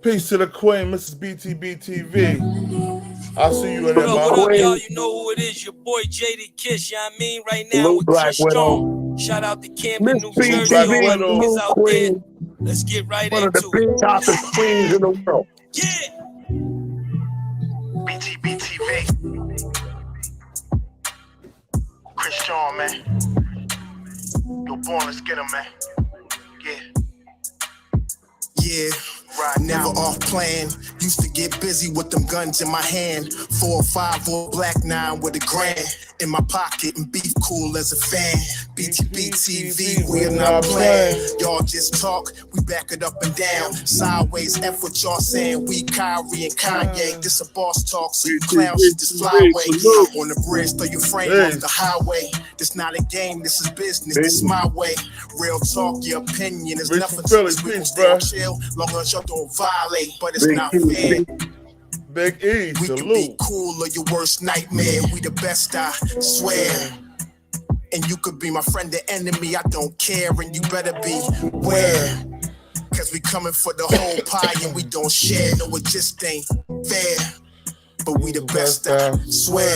Peace to the queen, Mrs. BTBTV. I see you in there, What man. up, y'all? You know who it is. Your boy JD Kiss, you know what I mean? Right now Blue with Black Chris Widow. Strong. Shout out to Camden, Miss New Blue Jersey. Black All my Widow. niggas out there. Queen. Let's get right One of the into big it. toppest queens in the world. Yeah. BTBTV. Chris Strong, man. Yo, born, let's get him, man. Yeah, right, never off plan. Used to get busy with them guns in my hand. 4 or 5 or black 9 with a grand in my pocket and beef cool as a fan. BTBTV, we are not playing. Y'all just talk, we back it up and down. Sideways, F what y'all saying. We Kyrie and Kanye. This a boss talk, so you clowns should just fly away. Hop on the bridge, throw your frame off the highway. This not a game, this is business, this is my way. Real talk, your opinion is nothing to us. We gon' stay on chill, long as y'all don't violate. But it's not fair. Big E, We could be cool or your worst nightmare. We the best, I swear. And you could be my friend or enemy, I don't care. And you better be aware. Cause we coming for the whole pie and we don't share. No, it just ain't fair. But we the best, I swear.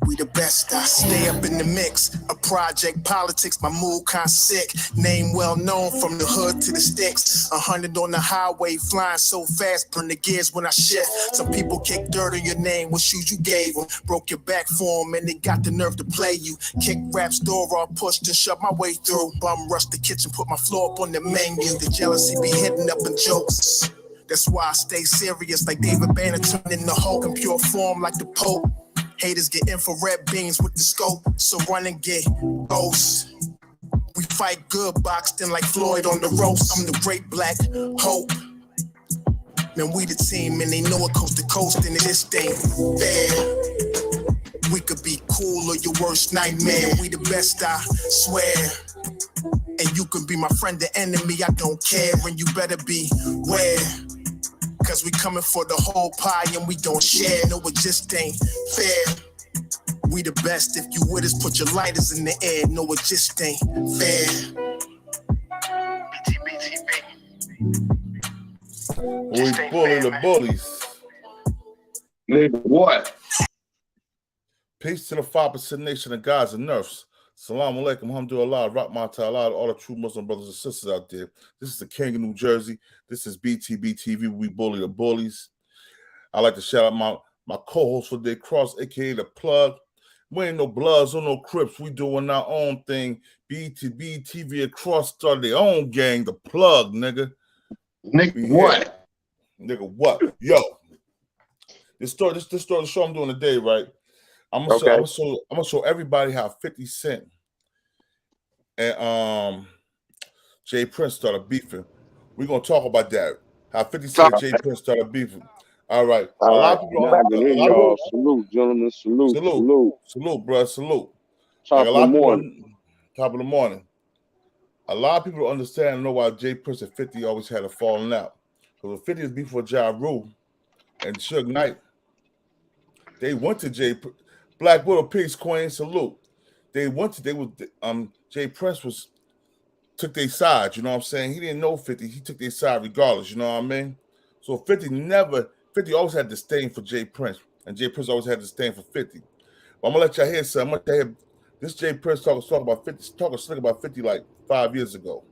We the best, I stay up in the mix. A project politics, my mood kinda sick. Name well known from the hood to the sticks. 100 on the highway, flying so fast, burn the gears when I shift. Some people kick dirt on your name, what shoes you gave them. Broke your back for them and they got the nerve to play you. Kick rap's door off, pushed and shoved my way through. Bum rush the kitchen, put my floor up on the menu. The jealousy be hitting up in jokes. That's why I stay serious like David Banner, turning the Hulk in pure form like the Pope. Haters get infrared beams with the scope, so run and get ghosts. We fight good, boxed in like Floyd on the roast. I'm the great black hope. Man, we the team and they know it coast to coast and this thing fair. We could be cool or your worst nightmare. We the best, I swear. And you can be my friend or enemy, I don't care. And you better beware. Cause we coming for the whole pie and we don't share. No, it just ain't fair. We the best, if you with us, put your lighters in the air. No, it just ain't fair. We bully the bullies. Nigga, what? Peace to the 5% nation of gods and nerfs. Salam alaikum, alhamdulillah, rahmatullah, all the true Muslim brothers and sisters out there. This is the King of New Jersey. This is BTBTV. We bully the bullies. I like to shout out my co-host for Day Cross, aka the Plug. We ain't no Bloods or no Crips. We doing our own thing. BTBTV across started their own gang, the Plug, nigga. Nigga, what? Nigga, what? Yo, this story, the show I'm doing today, right? I'm gonna show everybody how 50 Cent and Jay Prince started beefing. We're gonna talk about that. How 50 Cent and Jay Prince started beefing. All right. A lot of people salute, gentlemen. Salute, bro. Salute. Top of the morning. A lot of people don't understand and know why Jay Prince and 50 always had a falling out. Because 50 is before Ja Rule and Suge Knight. They went to Black Widow, peace, queen, salute. Jay Prince took their side, you know what I'm saying? He didn't know 50, he took their side regardless, you know what I mean? So 50 always had disdain for Jay Prince, and Jay Prince always had disdain for 50. But I'm gonna let y'all hear something. I'm gonna hear this Jay Prince talking slick about 50 like 5 years ago.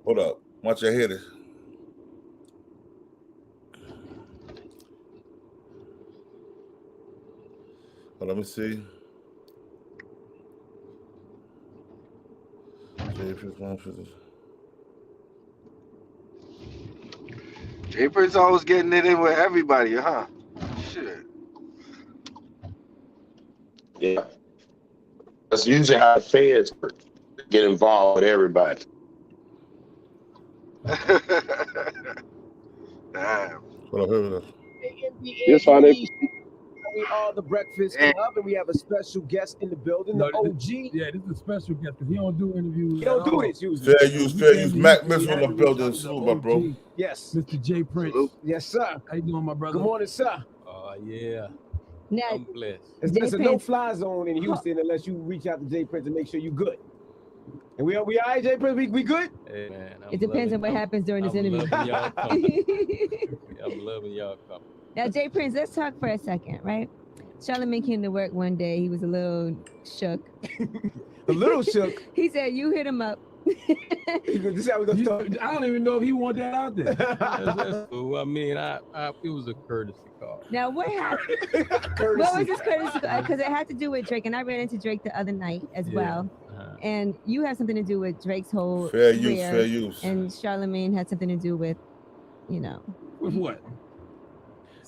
Hold up, I want y'all hear this. Let me see. Jay Prince always getting it in with everybody, huh? Shit. Yeah. That's usually how the feds get involved with everybody. Damn. That's how they. We are the Breakfast Club, and we have a special guest in the building, the OG. Yeah, this is a special guest because he don't do interviews. He don't do this usually. Fair use. Mac Mitchell in the building. Salute, my bro. Yes. Mr. Jay Prince. Salute. Yes, sir. How you doing, my brother? Good morning, sir. Yeah. Now, I'm blessed. There's a no-fly zone in Houston unless you reach out to Jay Prince and make sure you're good. And we all right, Jay Prince? We good? Hey man, It depends on what happens during this interview. I'm loving y'all company. I'm loving y'all company. Now, Jay Prince, let's talk for a second, right? Charlamagne came to work one day. He was a little shook. A little shook. He said, you hit him up. This is how we gonna start. I don't even know if he want that out there. That's cool. I mean, it was a courtesy call. Now, what happened? What was this courtesy call? Because it had to do with Drake, and I ran into Drake the other night as well. And you have something to do with Drake's whole Fair career, use. And Charlamagne had something to do with, With what?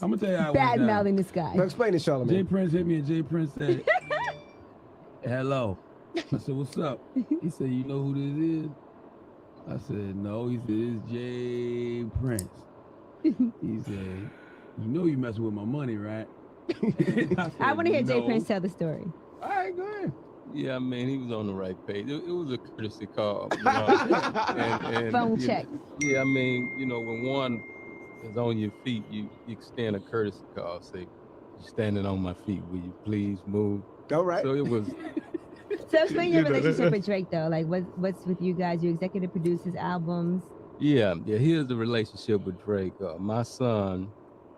I'm gonna tell you how bad mouthing this guy. Now explain it, Charlamagne. Jay Prince hit me, and Jay Prince said, "Hello." I said, "What's up?" He said, "You know who this is?" I said, "No." He said, "It's Jay Prince." He said, "You know you messing with my money, right?" I want to hear Jay Prince tell the story. All right, go ahead. Yeah, I mean, he was on the right page. It was a courtesy call. You know? and Phone check. Yeah, I mean, when one is on your feet, you extend a courtesy call. Say, "You're standing on my feet. Will you please move?" All right. So it was. So explain your relationship with Drake, though. Like, what's with you guys? You executive produce his albums. Yeah. Here's the relationship with Drake. My son,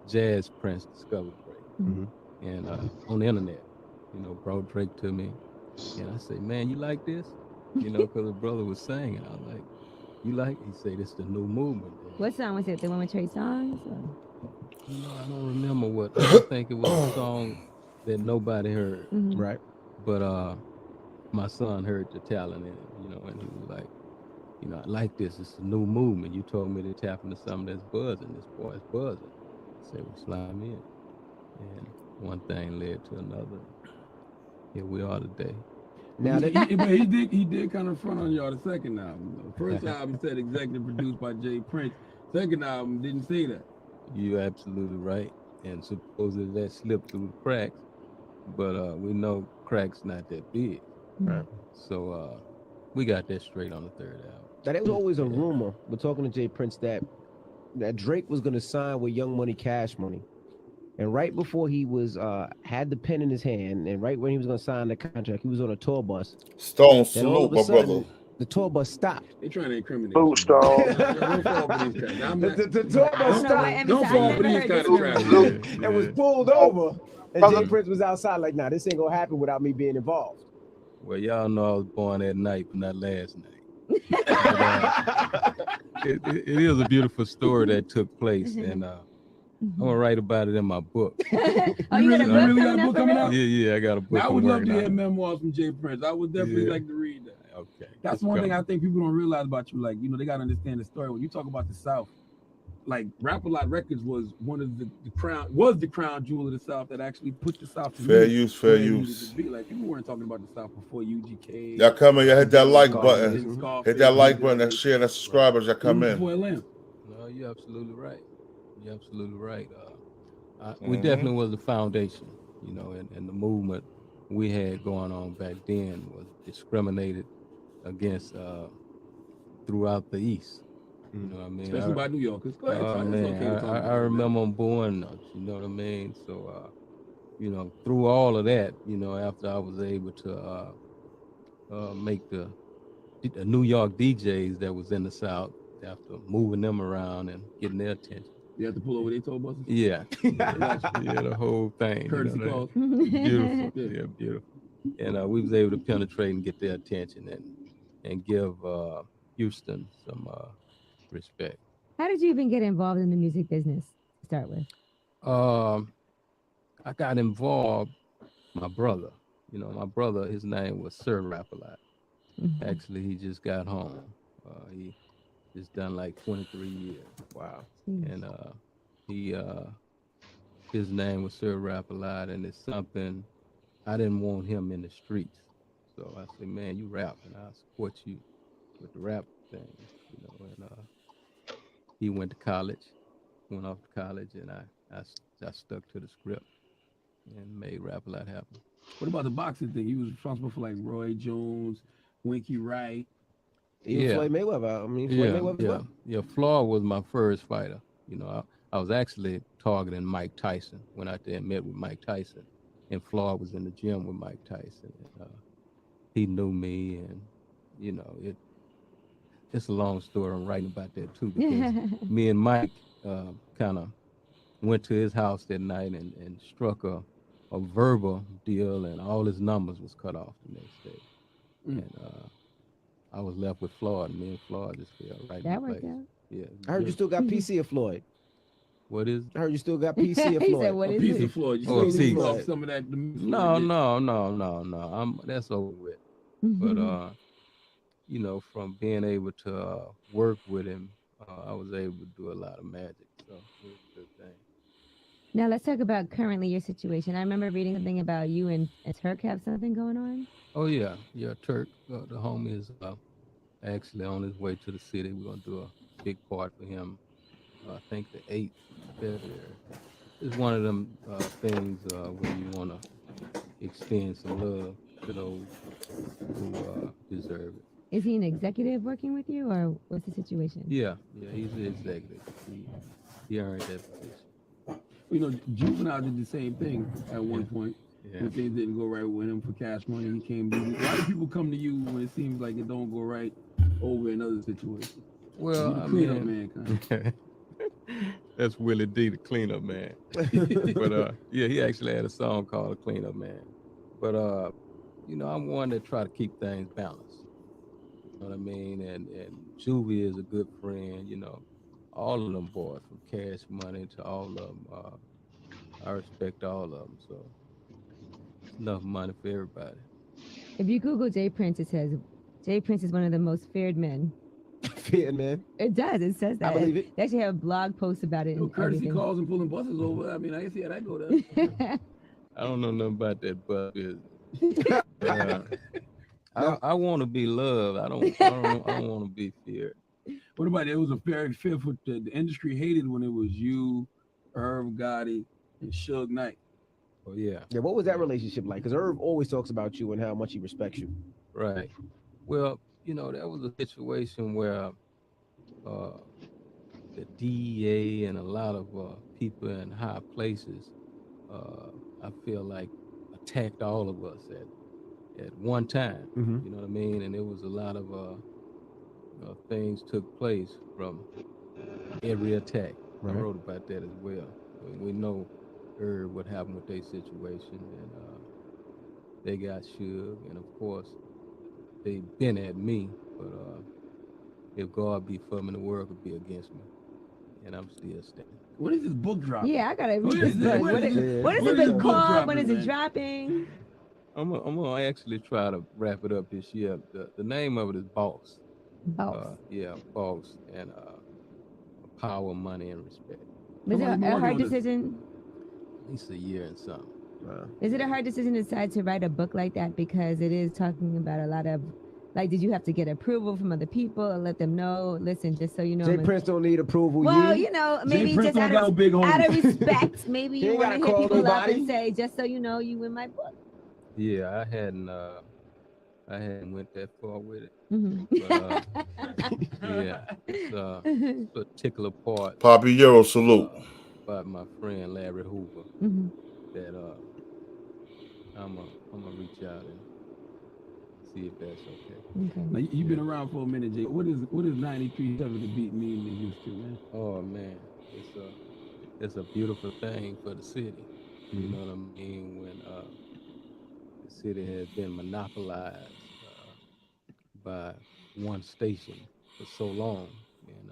Jazz Prince, discovered Drake, and on the internet, brought Drake to me, and I say, "Man, you like this?" Because the brother was singing. I was like, "You like?" He said, "It's the new movement." What song was it? The one with Trey Songz? I don't remember what. I think it was a song that nobody heard. Right. But my son heard the talent in it, and he was like, "I like this. It's a new movement. You told me to tap into something that's buzzing. This boy is buzzing." I said, "Well, slime in." And one thing led to another. Here we are today. Now he did kind of front on y'all the second album. The first album said executive produced by Jay Prince. Second album didn't say that. You're absolutely right. And supposedly that slipped through the cracks, but we know cracks not that big. Right. So we got that straight on the third album. Now, there was always a rumor, we're talking to Jay Prince, that Drake was going to sign with Young Money, Cash Money. And right before he was had the pen in his hand, and right when he was going to sign the contract, he was on a tour bus. Stone salute, my brother. The tour bus stopped. They trying to incriminate. Boot Stone. The tour bus stopped. Don't fall for these kind of traps. It was pulled over, and Jay Prince was outside like, "Nah, this ain't gonna happen without me being involved." Well, y'all know I was born that night, but not last night. It is a beautiful story that took place, and I'm gonna write about it in my book. You really got a book coming out? Yeah, I got a book. I would love to hear memoirs from Jay Prince. I would definitely like to read that. Okay. That's one thing I think people don't realize about you. Like, they gotta understand the story. When you talk about the South, like Rap-A-Lot Records was one of the crown jewel of the South that actually put the South to Fair music use, fair where it use. needed to be. Like, people weren't talking about the South before UGK. Y'all come in, y'all hit that like button. Scarface, Hit that like button, that share, that subscribers, y'all come in. Before Atlanta. No, you're absolutely right. You're absolutely right. We definitely was the foundation, and the movement we had going on back then was discriminated against throughout the East. You know what I mean? Especially by New Yorkers. Go ahead. I remember on Born Nuts, you know what I mean? So, through all of that, after I was able to make the New York DJs that was in the South, after moving them around and getting their attention. You have to pull over their tour buses? Yeah. The whole thing. Courtesy calls. Beautiful. Yeah, beautiful. And we was able to penetrate and get their attention and give Houston some respect. How did you even get involved in the music business to start with? I got involved, my brother. My brother, his name was Sir Rap-A-Lot. Actually, he just got home. He just done like 23 years. Wow. And his name was Sir Rap-A-Lot, and it's something I didn't want him in the streets. So I said, "Man, you rap, and I'll support you with the rap thing." And he went to college, went off to college, and I stuck to the script and made Rap-A-Lot happen. What about the boxing thing? He was responsible for like Roy Jones, Winky Wright. Even Floyd Mayweather. Floyd Mayweather as well. Yeah, Floyd was my first fighter. I was actually targeting Mike Tyson. Went out there and met with Mike Tyson, and Floyd was in the gym with Mike Tyson. And, he knew me, and you know, it's a long story. I'm writing about that too, because me and Mike kind of went to his house that night and struck a verbal deal, and all his numbers was cut off the next day. And I was left with Floyd. Me and Floyd just fell right That in worked place. out. Yeah. I heard you still got PC of Floyd. What is? I heard you still got PC of He Floyd. said, "What A is piece it?" of Floyd. You Oh, a still piece. leave off some of that. No. That's over with. But you know, from being able to work with him, I was able to do a lot of magic. So it was a good thing. Now let's talk about currently your situation. I remember reading something about you and Turk have something going on. Oh yeah, Turk, the homie is actually on his way to the city. We're gonna do a big part for him. I think the 8th of February. It's one of them things where you wanna extend some love to those who deserve it. Is he an executive working with you, or what's the situation? Yeah, he's the executive. He earned that position. You know, Juvenile did the same thing at one point. Yeah. When things didn't go right with him for Cash Money, he came to you. Why do people come to you when it seems like it don't go right over another situation? Well, the cleanup man kind of. That's Willie D, the cleanup man. But yeah, he actually had a song called "The Cleanup Man." But you know, I'm one that try to keep things balanced. You know what I mean? And Juvie is a good friend. You know, all of them boys, from Cash Money to all of them. I respect all of them. So it's enough money for everybody. If you Google Jay Prince, it says Jay Prince is one of the most feared men. Feared man? It does. It says that. I believe it. They actually have a blog post about it. Yo, And courtesy everything. calls and pulling buses over. I mean, I can see how that go down. I don't know nothing about that bus business. I want to be loved. I don't want to be feared. What about it? Was a very fearful. The industry hated when it was you, Irv Gotti, and Suge Knight. Oh yeah. Yeah, what was that relationship like? Because Irv always talks about you and how much he respects you. Right. Well, you know, that was a situation where the DEA and a lot of people in high places, I feel like, attacked all of us at one time. You know what I mean? And there was a lot of things took place from every attack. Right. I wrote about that as well. We know what happened with their situation, and they got Suge, and of course they been at me, but if God be for me, the world could be against me, and I'm still standing. When is this book dropping? Yeah, I gotta read What this is book. it? What is When it book called? When dropping, is it man? dropping? I'm gonna actually try to wrap it up this year. The name of it is Boss. Boss. Yeah, Boss, and Power, Money, and Respect. Was it How long you been a working hard on this? decision? At least a year and something. Is it a hard decision to decide to write a book like that, because it is talking about a lot of, like, did you have to get approval from other people and let them know? Listen, just so you know. Jay Prince don't need approval. Well, you know, maybe Jay Prince just don't got no big out of homies. respect, maybe He you ain't want to gotta hit call people up nobody. and say, just so you know, you in my book. Yeah, I hadn't went that far with it. Mhm. But, yeah, it's a particular part Poppy Euro salute. about my friend Larry Hoover Mhm. that I'm gonna reach out and see if that's okay. Okay. Now, you've been around for a minute, Jay. What is 93 7 to beat mean to Houston, man? Oh man, it's a beautiful thing for the city. You know what I mean? When the city has been monopolized by one station for so long, and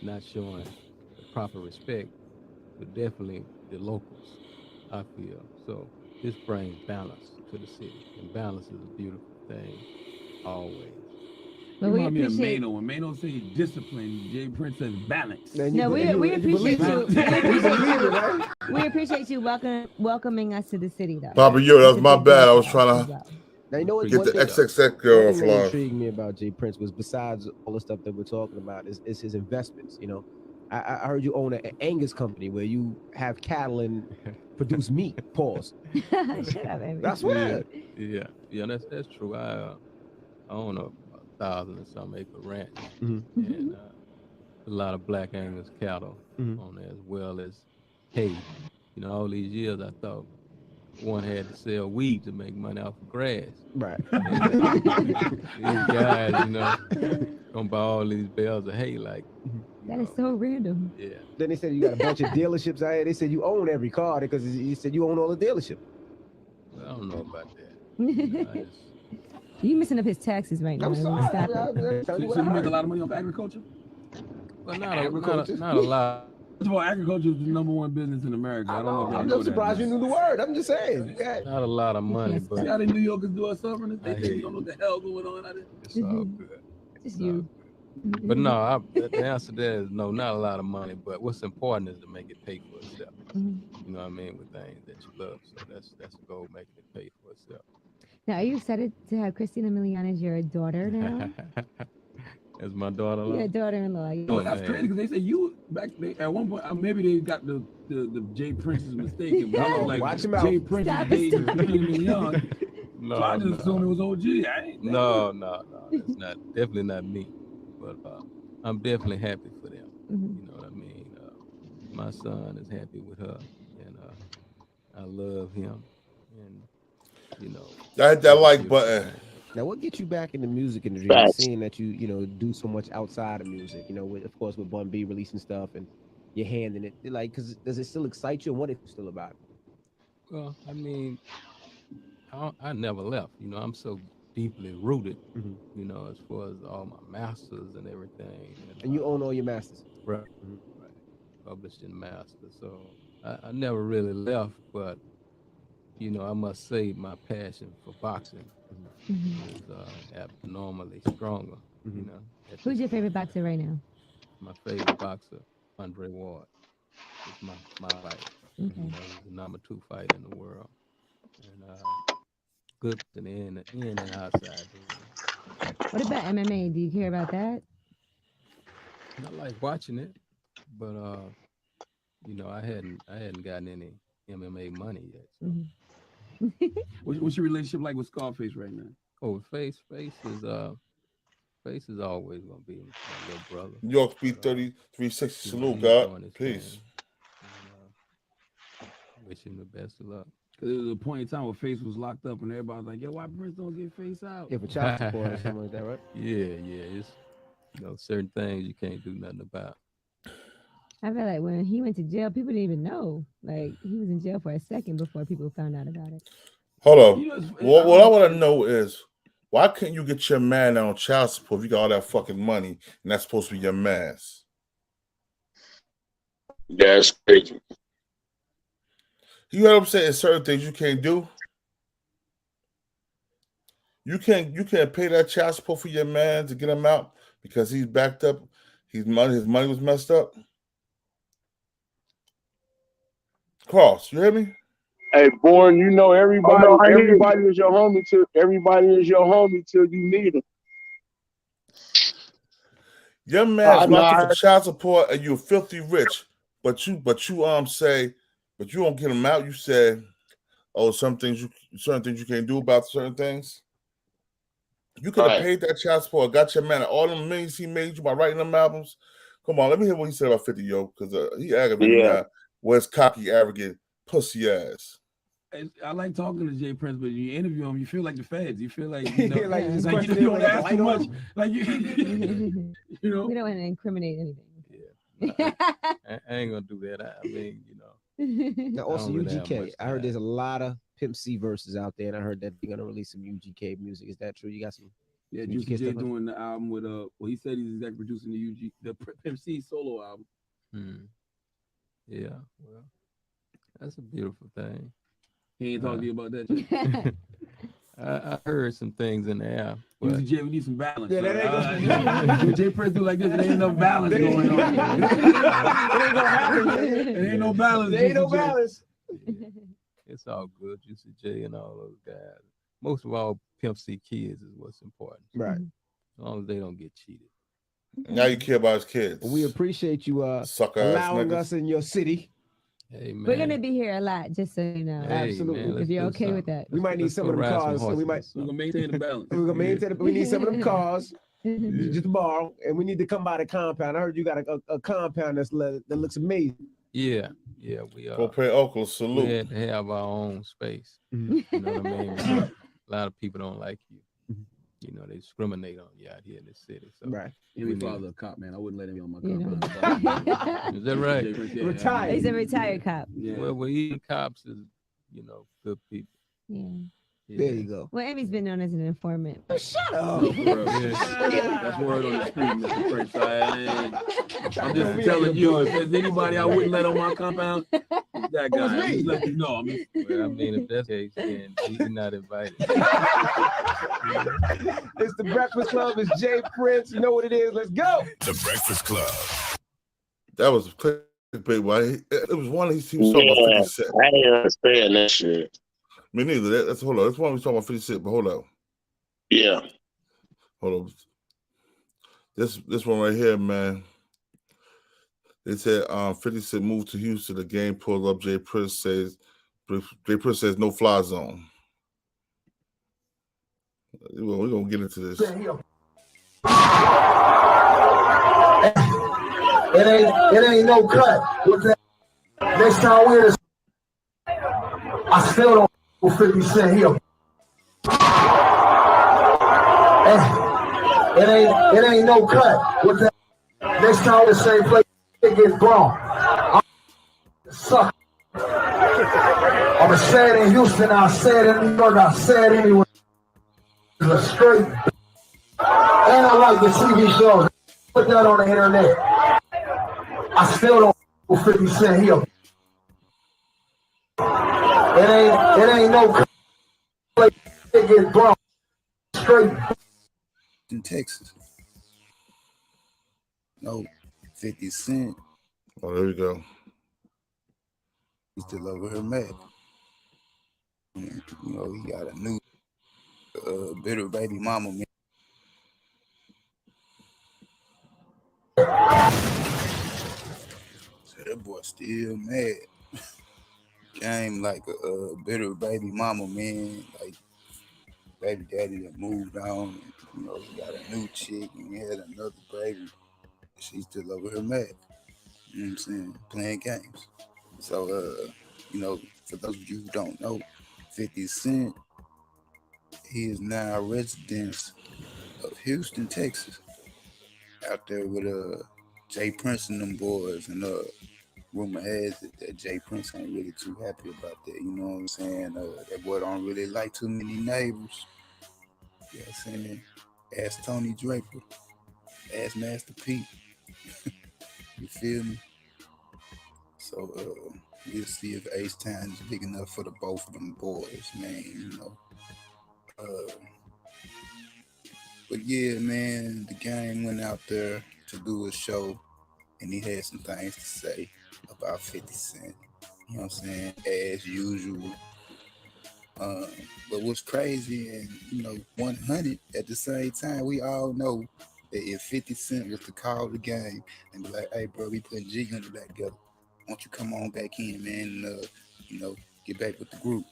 not showing the proper respect, but definitely the locals, I feel. So this brings balance to the city, and balance is a beautiful thing, always. But we Remind me of appreciate. Mano. When Mano says discipline, Jay Prince says balance. No, we appreciate you. We appreciate you welcoming us to the city, though. Papa Euro, that's It's a my big bad. deal I was for us trying as to well. Now, you know what? get One the thing, XXX girl one thing that offline. intrigued me about Jay Prince was, besides all the stuff that we're talking about, is his investments. You know, I heard you own an Angus company where you have cattle and produce meat. Pause. Shut up, baby. That's what. Yeah, that's true. I own a 1,000 and some acre ranch, and a lot of black Angus cattle on there, as well as hay. You know, all these years I thought one had to sell weed to make money off of grass. Right. These guys, you know, gonna buy all these bales of hay like. That is so random. Yeah. Then they said you got a bunch of dealerships out here. They said you own every car because you said you own all the dealership. Well, I don't know about that. You messing up his taxes right now. I'm sorry. Stop it. So you make a lot of money off agriculture? Well, not a lot. First of all, agriculture is the #1 business in America. I don't know if y'all I'm know just surprised that. you knew the word. I'm just saying. Not a lot of money, but See how the New Yorkers do us suffering? They think you don't know what the hell going on out there. it's all good. Just you. But no, the answer there is no, not a lot of money. But what's important is to make it pay for itself. You know what I mean, with things that you love. So that's the goal, making it pay for itself. Now, are you excited to have Christina Milian as your daughter now? As my daughter-in-law. Your daughter-in-law. Yeah. Oh, that's crazy because they say you back at one point. Maybe they got the Jay Prince is mistaken. But I was like, Watch him out. Jay Prince is dating Christina Milian. No, So I just assumed it was OG. I ain't No, it's not. Definitely not me. But I'm definitely happy for them. You know what I mean? My son is happy with her, and I love him. And you know, I hit that like button. Now, what gets you back in the music industry? Facts. Seeing that you do so much outside of music, of course, with Bun B releasing stuff and your hand in it, like, because does it still excite you, and what is it still about? well, I mean, I never left. You know, I'm so deeply rooted. You know, as far as all my masters and everything. And you own all your masters. Right. Right. Published in master. So I never really left, but you know, I must say my passion for boxing is abnormally stronger. You know, Who's your favorite boxer right now? my favorite boxer, Andre Ward. It's my fight. Okay. You know, he's the #2 fighter in the world, and good in and outside. What about MMA? Do you care about that? I like watching it, but you know, I hadn't gotten any MMA money yet. So. What's your relationship like with Scarface right now? Oh, Face is always gonna be my little brother. New York Speed 3360 salute, God. Peace. Wish him the best of luck. Because there was a point in time where Face was locked up and everybody was like, yo, why Prince don't get Face out? Yeah, for child support or something like that, right? Yeah. It's certain things you can't do nothing about. I feel like when he went to jail, people didn't even know. Like, he was in jail for a second before people found out about it. Hold on. What I want to know is, why couldn't you get your man on child support if you got all that fucking money and that's supposed to be your man's? That's crazy. You know what I'm saying? There's certain things you can't do. You can't pay that child support for your man to get him out because he's backed up. His money was messed up. Cross, you hear me? Hey, Born, you know everybody is your homie till you need him. Your man's locked up for child support and you're filthy rich, but you don't get him out. You said, oh, certain things you can't do about certain things. You could have paid that child support, got your man all them millions he made you by writing them albums. Come on, let me hear what he said about 50, yo, because he aggravated me now. Where's cocky, arrogant, pussy ass? I like talking to Jay Prince, but you interview him, you feel like the feds. You feel like you know, like you don't ask too much. Like you know, we don't want to incriminate anything. Yeah, I ain't gonna do that. I mean, you know. Now, also really have UGK. much I heard time. there's a lot of Pimp C verses out there, and I heard that they're gonna release some UGK music. Is that true? You got some? Yeah, some Juicy UGK J stuff? doing the album with well, he said he's executive producing the Pimp C solo album. Yeah, well, that's a beautiful thing. He ain't talking to you about that. Jay? I heard some things in there. Juicy J, we need some balance. Yeah, that ain't Jay Prince do like this. There ain't enough balance going on. It ain't gonna happen. There ain't no balance. There ain't no Juicy J. balance. It's all good. Juicy J and all those guys. Most of all, Pimp C kids is what's important. Right. As long as they don't get cheated. Now you care about his kids. We appreciate you Sucker ass allowing niggas. us in your city. Hey, man. We're gonna be here a lot, just so you know. Hey, Absolutely. man, let's If you're do okay with something. that. We might need Let's some go of them ride some cars. So we horses might. or something. We're gonna maintain the balance. We're gonna maintain. We need some of them cars. Just to borrow, and we need to come by the compound. I heard you got a compound that looks amazing. Yeah, Yeah, we Go pay Uncle a we salute. had to have our own space. Mhm. You know what I mean? Because a lot of people don't like you. Mhm. You know, they discriminate on you out here in the city. So Right. Any need- father a cop, man. I wouldn't let him be on my You compound. is that right? Retired. He's a retired cop. Yeah. Well, even cops is, good people. Yeah. There you go. Well, Emmy's been known as an informant. Shut up. No, for real. That's word on the street, Mr. Prince. I'm just telling you, if there's anybody I wouldn't let on my compound, it's that guy. I'm just letting you know. I mean, Well, I mean, if that's the case, then he's not invited. It's the Breakfast Club. It's Jay Prince. You know what it is. Let's go. The Breakfast Club. That was a clickbait. Why? It was one he was talking about 50 Cent. I didn't understand that shit. Me neither. That's hold on. That's one we talking about 50 Cent. But hold on. Yeah. Hold on. This one right here, man. They said 50 Cent moved to Houston. The game pulled up. Jay Prince says no fly zone. We're gonna get into this. It ain't no cut. What's that? Next time we're I still don't know 50 Cent here. It ain't no cut. What's that? Next time the same place it gets blown. Suck. I'm say it in Houston, I say it in New York, I say it anywhere. It's straight. And I like the TV shows. Put that on the internet. I still don't know 50 Cent here. It ain't no place it gets blown. Straight. In Texas. No, 50 Cent. Oh, there we go. He's still over her mad. You know, he got a new bitter baby mama, man. So that boy still mad. Game like a bitter baby mama, man. Like baby daddy that moved on. And, he got a new chick and he had another baby. She's still over her mad. You know what I'm saying? Playing games. So, for those of you who don't know, 50 Cent, he is now a resident of Houston, Texas. Out there with Jay Prince and them boys. And rumor has it that Jay Prince ain't really too happy about that. You know what I'm saying? That boy don't really like too many neighbors. You know what I'm saying? Ask Tony Draper. Ask Master P. You feel me? So we'll see if Ace Time is big enough for the both of them boys, man. But yeah, man, the game went out there to do a show, and he had some things to say about 50 Cent. You know what I'm saying? As usual. But what's crazy and 100 at the same time, we all know that if 50 Cent was to call the game and be like, hey bro, we putting G Unit back together. Why don't you come on back in, man, and get back with the group.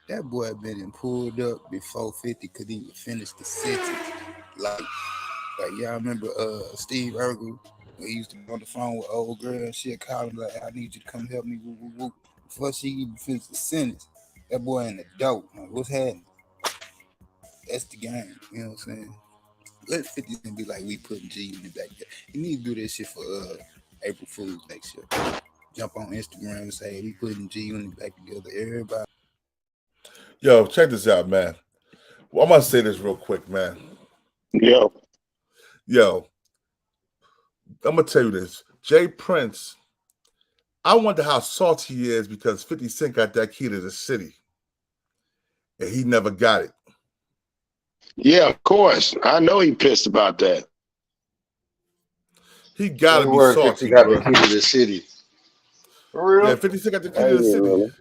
That boy been pulled up before 50 could even finish the sentence. Like y'all remember Steve Urkel when he used to be on the phone with old girl and she'd call him like, I need you to come help me, woo, woo, woo. Before she even finished the sentence, that boy in the dope. Like, what's happening? That's the game, you know what I'm saying? Let 50 Cent be like, we putting G in the back there. You need to do this shit for April Fool's next year. Jump on Instagram and say, hey, we putting G Unit back together. Everybody. Yo, check this out, man. Well, I'm gonna say this real quick, man. Yo, I'm gonna tell you this. Jay Prince, I wonder how salty he is because 50 Cent got that key to the city. And he never got it. yeah, of course. I know he pissed about that. He gotta be Word, salty. 50 got bro. the key to the city. For real? Yeah, 50 Cent got the key to the city.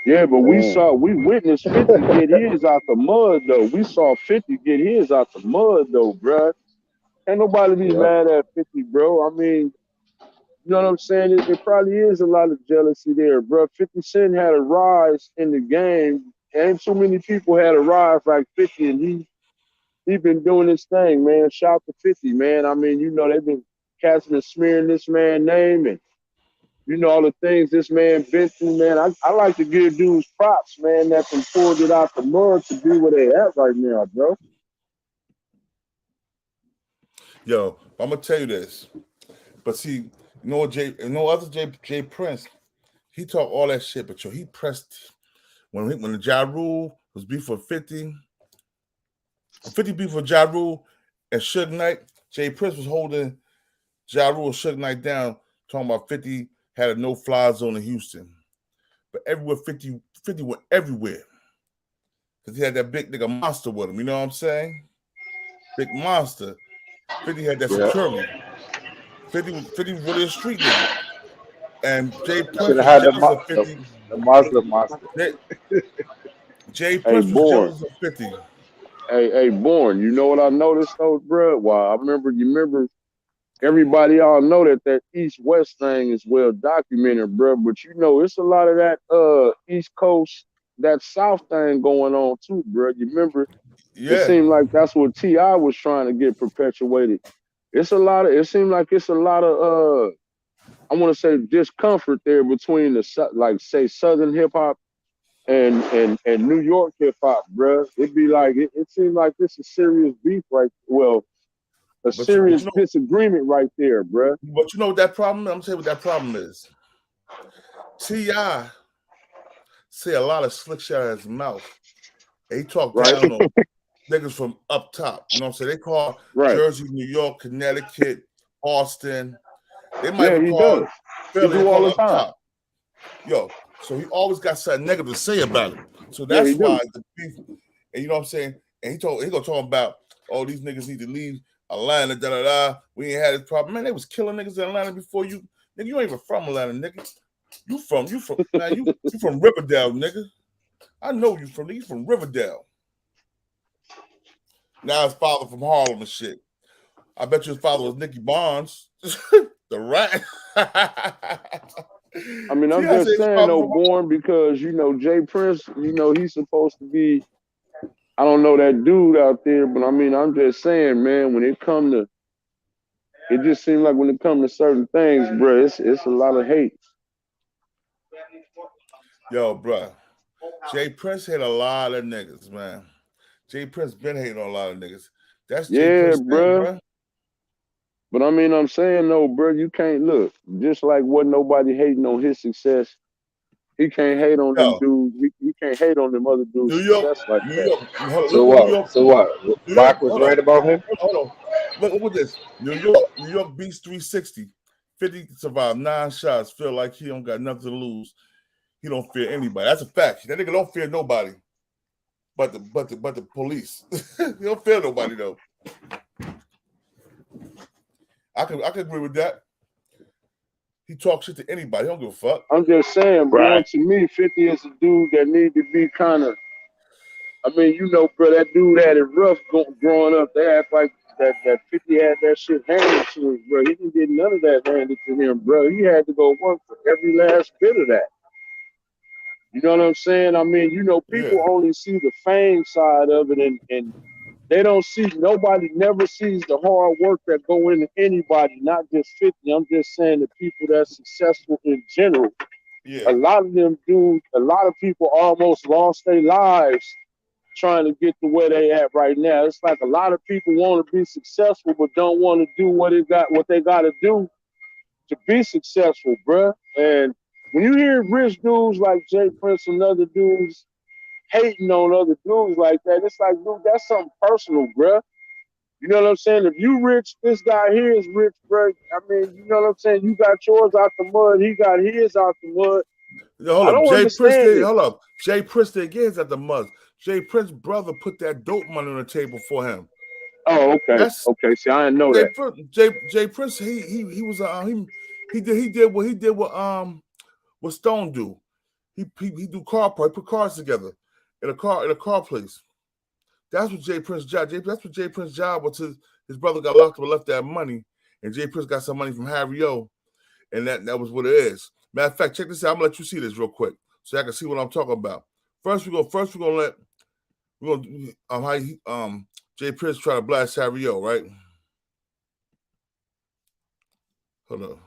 Yeah, but we witnessed 50 get his out the mud, though. We saw 50 get his out the mud, though, bruh. Ain't nobody be mad at 50, bro. I mean, you know what I'm saying? It probably is a lot of jealousy there, bro. 50 Cent had a rise in the game. Ain't too many people had a rise like 50, and he been doing his thing, man. Shout to 50, man. I mean, they've been cats been smearing this man's name, and you know, all the things this man been through, man. I like to give dudes props, man, that can pulled it out the mud to be where they at right now, bro. Yo, I'm gonna tell you this. But see, Jay Prince, he talked all that shit, but yo, he pressed when the Ja Rule was beef for 50 beef for Ja Rule and Suge Knight, Jay Prince was holding Ja Rule and Suge Knight down, talking about 50 had a no-fly zone in Houston. But everywhere 50 went everywhere. Because he had that big nigga monster with him, you know what I'm saying? Big monster. 50 had that security. 50 was really a street nigga. And Jay Prince Should have was had jealous of 50. the Muslim monster. Jay Hey, Prince was Born. jealous of 50. Hey, Born. You know what I noticed though, bro? Wow, you remember everybody all know that East-West thing is well documented, bro. But you know, it's a lot of that East Coast, that South thing going on too, bro. You remember? It Yeah. seemed like that's what T.I. was trying to get perpetuated. It seemed like it's a lot of I want to say discomfort there between say Southern hip hop and New York hip hop, bro. It'd be like it seemed like this is serious beef, right? Well, a But you serious know, disagreement right there, bro. but you know what that problem is? I'm saying what that problem is. T.I. say a lot of slick shit out of his mouth. And he talk Right, down on niggas from up top. You know what I'm saying? They call right. Jersey, New York, Connecticut, Boston. They might Yeah, even he call does. He Philly. They do all call the it up time. top. Yo, so he always got something negative to say about it. So Yeah, he that's do. why the beef. And you know what I'm saying? And he gonna talk about, oh, these niggas need to leave Atlanta, da da da. We ain't had this problem. Man, they was killing niggas in Atlanta before you. Nigga, you ain't even from Atlanta, nigga. You from Riverdale, nigga. I know you from Riverdale. Now his father from Harlem and shit. I bet you his father was Nicky Barnes, the rat. I mean, I'm just saying though, Born, because you know Jay Prince, you know he's supposed to be. I don't know that dude out there, but I mean, I'm just saying, man. It just seems like when it comes to certain things, bro, it's a lot of hate. Yo, bro, Jay Prince hit a lot of niggas, man. Jay Prince been hating on a lot of niggas. That's Jay Yeah, Prince thing, bro. bro. But I mean, I'm saying though, bro, you can't look. Just like wasn't nobody hating on his success, he can't hate on them Yo, dudes. He can't hate on them other dudes' New York, success like New that. York. Hold on, So look what New York. what? So what? New York. Rock was Hold right on, about him. hold on. Look at this. New York beats 360. 50 survived 9 shots. Feel like he don't got nothing to lose. He don't fear anybody. That's a fact. That nigga don't fear nobody, but the police. He don't fear nobody though. I can agree with that. He talks shit to anybody. He don't give a fuck. I'm just saying, bro. To me, 50 is a dude that need to be kind of. I mean, you know, bro, that dude had it rough growing up. They act like that 50 had that shit handed to him, bro. He didn't get none of that handed to him, bro. He had to go work for every last bit of that. You know what I'm saying? I mean, you know, people Yeah. only see the fame side of it, and they don't see. Nobody never sees the hard work that go into anybody, not just 50. I'm just saying the people that's successful in general. Yeah. A lot of them dudes, a lot of people almost lost their lives trying to get to where they at right now. It's like a lot of people want to be successful but don't want to do what they got to do to be successful, bruh. And when you hear rich dudes like Jay Prince and other dudes hating on other dudes like that, it's like, dude, that's something personal, bruh. You know what I'm saying? If you rich, this guy here is rich, bruh. I mean, you know what I'm saying? You got yours out the mud, he got his out the mud. Hold I up. don't Jay Prince understand did. it. Hold up. Jay Prince did again at the mud. Jay Prince's brother put that dope money on the table for him. Oh, okay. That's okay. See, I didn't know Jay that. Prince. Jay Prince. He was he did what Stone do. He do car part. He put cars together in a car place. That's what Jay Prince's job. That's what Jay Prince's job was. His brother got locked up and left that money, and Jay Prince got some money from Harry O, and that was what it is. Matter of fact, check this out. I'm gonna let you see this real quick so I can see what I'm talking about. First, we're gonna Jay Prince try to blast Harry O, right? Hold on.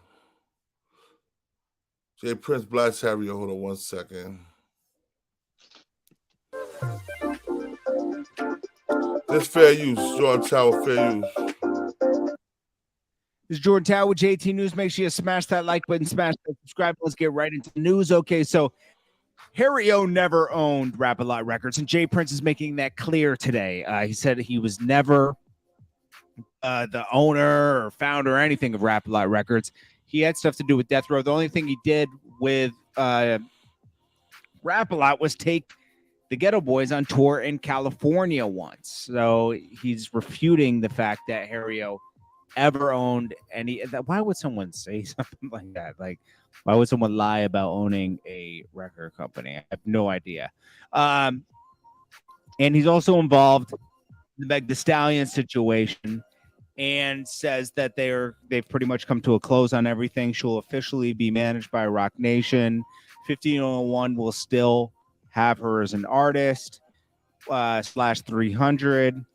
Jay Prince Blast Harriet. Hold on 1 second. This fair use. Jordan Tower, fair use. This is Jordan Tower with JT News. Make sure you smash that like button, smash that subscribe. Let's get right into the news. Okay, so Harry O never owned Rap-A-Lot Records, and Jay Prince is making that clear today. He said he was never the owner or founder or anything of Rap-A-Lot Records. He had stuff to do with Death Row. The only thing he did with Rap-A-Lot was take the Ghetto Boys on tour in California once. So he's refuting the fact that Harry O ever owned any. Why would someone say something like that? Like, why would someone lie about owning a record company? I have no idea. And he's also involved in the Meg Thee Stallion situation, and says that they've pretty much come to a close on everything. She'll officially be managed by Rock Nation. 1501 will still have her as an artist, /300,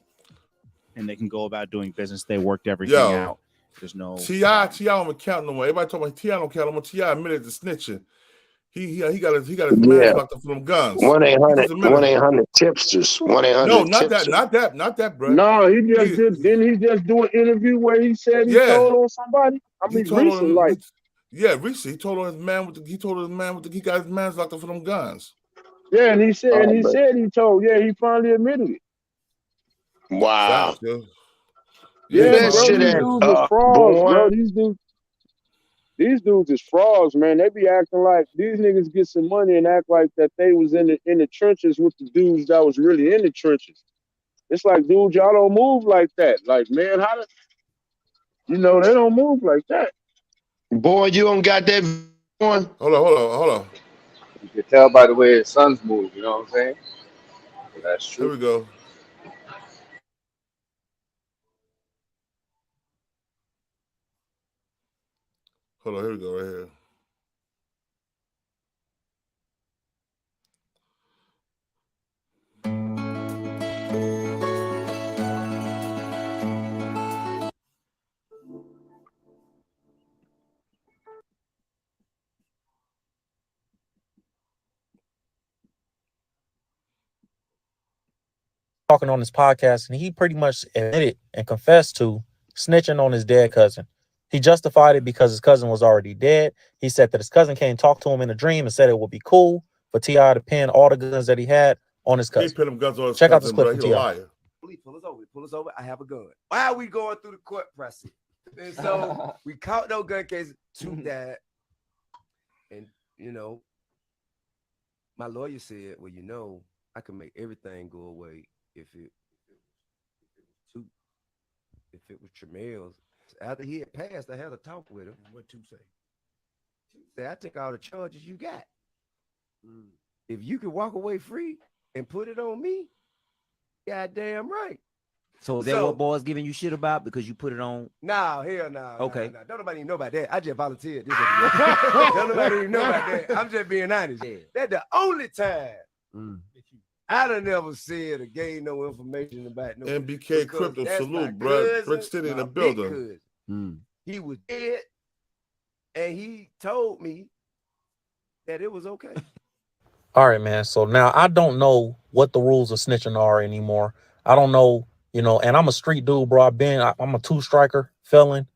and they can go about doing business. They worked everything out. There's no T.I. don't count no more. Everybody talking about T.I. don't count no more. T.I. admitted to snitching. He got his man locked up for them guns. 1-800 tipsters. 1-800. No, not that, bro. No, he just didn't he just do an interview where he said he told on somebody? I mean, recent, like. Yeah, recently he told his man he got his man locked up for them guns. Yeah, and he said he finally admitted it. Wow. Yeah, bro, these dudes are frauds, bro. These dudes is frauds, man. They be acting like these niggas get some money and act like that they was in the trenches with the dudes that was really in the trenches. It's like, dude, y'all don't move like that. Like, man, they don't move like that. Boy, you don't got that one. Hold on. You can tell by the way his sons move, you know what I'm saying? That's true. Here we go. Hold on, here we go, right here. Talking on his podcast, and he pretty much admitted and confessed to snitching on his dead cousin. He justified it because his cousin was already dead. He said that his cousin came talk to him in a dream and said it would be cool for T.I. to pin all the guns that he had on his cousin. He pinned them guns on his Check cousin, out this clip bro. from He a T.I. liar. Police, pull us over. I have a gun. Why are we going through the court process? And so we caught no gun cases, 2 died. And, my lawyer said, well, I can make everything go away if it was Tremel's. After he had passed, I had a talk with him. What to say? Say, I take all the charges you got. If you could walk away free and put it on me, goddamn right. So is that what boys giving you shit about because you put it on? No, hell no. Okay. No. Don't nobody even know about that. I just volunteered. Don't nobody even know about that. I'm just being honest. Yeah. That's the only time I done never said or gave no information about no MBK Crypto, salute, bro. Brick City in the building. He was dead, and he told me that it was okay. All right, man. So now I don't know what the rules of snitching are anymore. I don't know, and I'm a street dude, bro. I'm a 2-striker felon.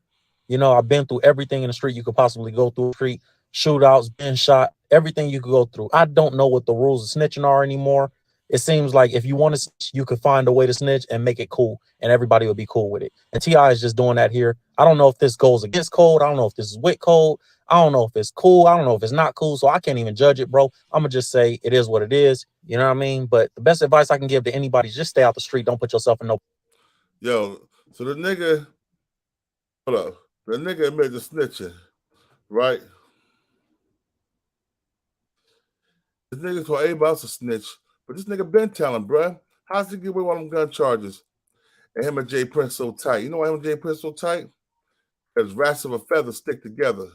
I've been through everything in the street you could possibly go through. Street shootouts, been shot, everything you could go through. I don't know what the rules of snitching are anymore. It seems like if you want to snitch, you could find a way to snitch and make it cool, and everybody will be cool with it. And T.I. is just doing that here. I don't know if this goes against code. I don't know if this is with code. I don't know if it's cool. I don't know if it's not cool. So I can't even judge it, bro. I'm going to just say it is what it is. You know what I mean? But the best advice I can give to anybody is just stay out the street. Don't put yourself in no. Yo, so the nigga, hold up. The nigga admitted to snitching, right? This nigga told everybody else to snitch. But this nigga been telling, bro. How's he get away with all them gun charges? And him and Jay Prince so tight. You know why him and Jay Prince so tight? Because rats of a feather stick together.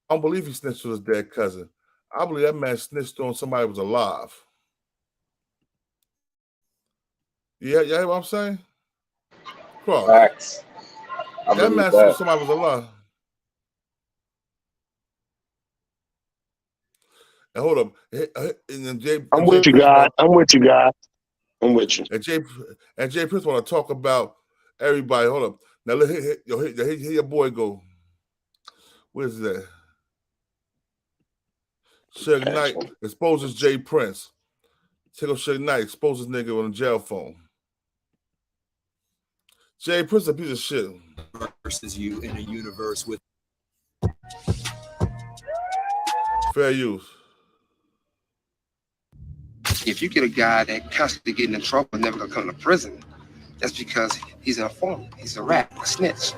I don't believe he snitched on his dead cousin. I believe that man snitched on somebody who was alive. Yeah, you hear what I'm saying? Cross. Facts. That man snitched on somebody who was alive. And hold up. And then I'm with you, God. I'm with you, God. I'm with you. And Jay Prince want to talk about everybody. Hold up. Now here your boy go. Where's that? Suge Knight exposes Jay Prince. Take up Suge Knight, exposes nigga on a jail phone. Jay Prince a piece of shit. Versus you in a universe with fair use. If you get a guy that constantly getting in trouble and never gonna come to prison, that's because he's an informant, he's a rat, a snitch.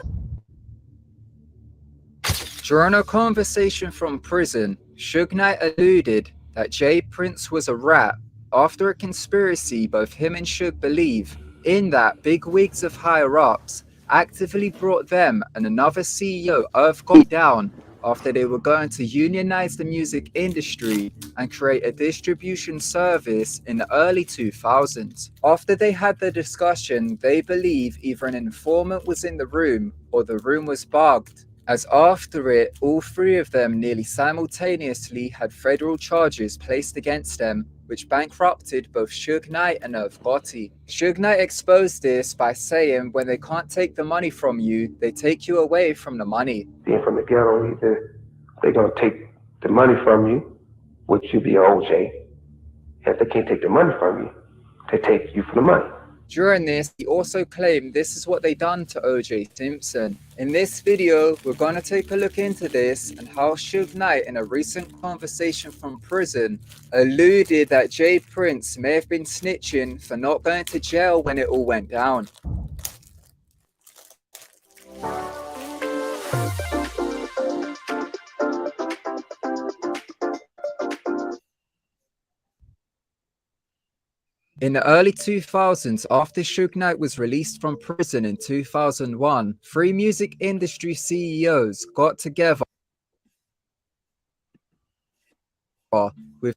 During a conversation from prison, Suge Knight alluded that Jay Prince was a rat after a conspiracy both him and Suge believe in that big wigs of higher-ups actively brought them and another CEO, Irv Gotti, down after they were going to unionize the music industry and create a distribution service in the early 2000s. After they had the discussion, they believe either an informant was in the room or the room was bugged, as after it, all three of them nearly simultaneously had federal charges placed against them, which bankrupted both Suge Knight and Irv Gotti. Suge Knight exposed this by saying when they can't take the money from you, they take you away from the money. Being from the ghetto, either they're going to take the money from you, which you be OJ. If they can't take the money from you, they take you for the money. During this, he also claimed this is what they done to OJ Simpson. In this video, we're going to take a look into this and how Suge Knight, in a recent conversation from prison, alluded that Jay Prince may have been snitching for not going to jail when it all went down. In the early 2000s, after Suge Knight was released from prison in 2001, three music industry CEOs got together with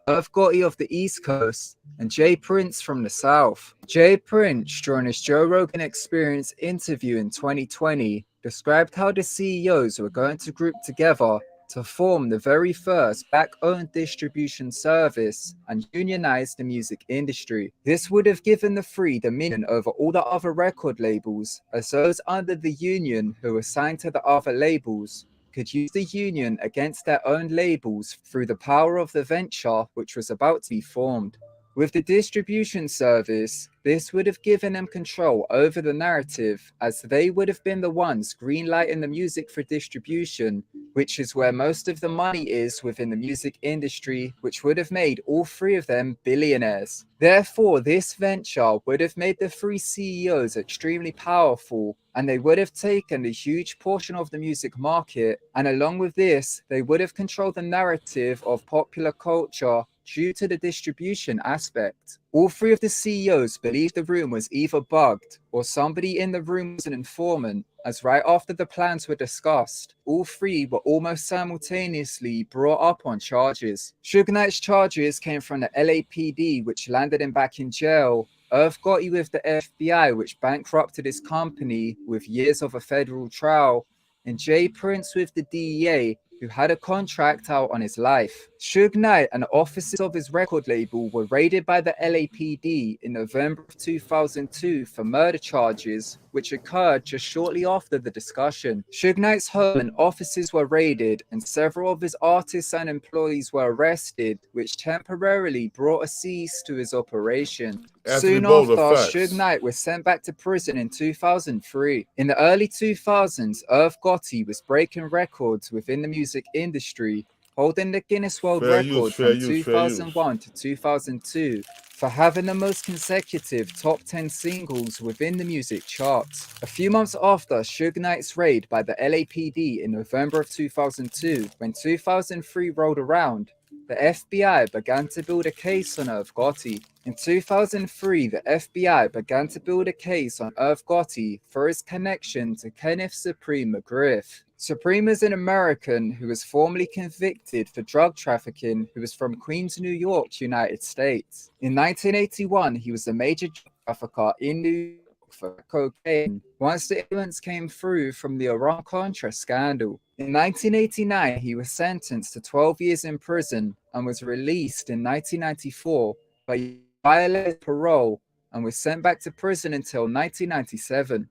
Irv Gotti of the East Coast and Jay Prince from the South. Jay Prince, during his Joe Rogan Experience interview in 2020, described how the CEOs were going to group together to form the very first black-owned distribution service and unionize the music industry. This would have given the three dominion over all the other record labels, as those under the union who were signed to the other labels could use the union against their own labels through the power of the venture which was about to be formed. With the distribution service, this would have given them control over the narrative, as they would have been the ones greenlighting the music for distribution, which is where most of the money is within the music industry, which would have made all three of them billionaires. Therefore, this venture would have made the three CEOs extremely powerful, and they would have taken a huge portion of the music market, and along with this, they would have controlled the narrative of popular culture due to the distribution aspect. All three of the CEOs believed the room was either bugged or somebody in the room was an informant, as right after the plans were discussed, all three were almost simultaneously brought up on charges. Suge Knight's charges came from the LAPD, which landed him back in jail, Irv Gotti with the FBI, which bankrupted his company with years of a federal trial, and Jay Prince with the DEA, who had a contract out on his life. Suge Knight and officers of his record label were raided by the LAPD in November of 2002 for murder charges, which occurred just shortly after the discussion. Suge Knight's home and offices were raided, and several of his artists and employees were arrested, which temporarily brought a cease to his operation. Soon after, Suge Knight was sent back to prison in 2003. In the early 2000s, Irv Gotti was breaking records within the music industry, holding the Guinness World Record from 2001 to 2002 for having the most consecutive top 10 singles within the music charts. A few months after Suge Knight's raid by the LAPD in November of 2002, when 2003 rolled around, the FBI began to build a case on Irv Gotti. In 2003, the FBI began to build a case on Irv Gotti for his connection to Kenneth Supreme McGriff. Supreme is an American who was formerly convicted for drug trafficking who was from Queens, New York, United States. In 1981, he was a major drug trafficker in New York for cocaine once the evidence came through from the Iran-Contra scandal. In 1989, he was sentenced to 12 years in prison and was released in 1994, but he violated parole and was sent back to prison until 1997.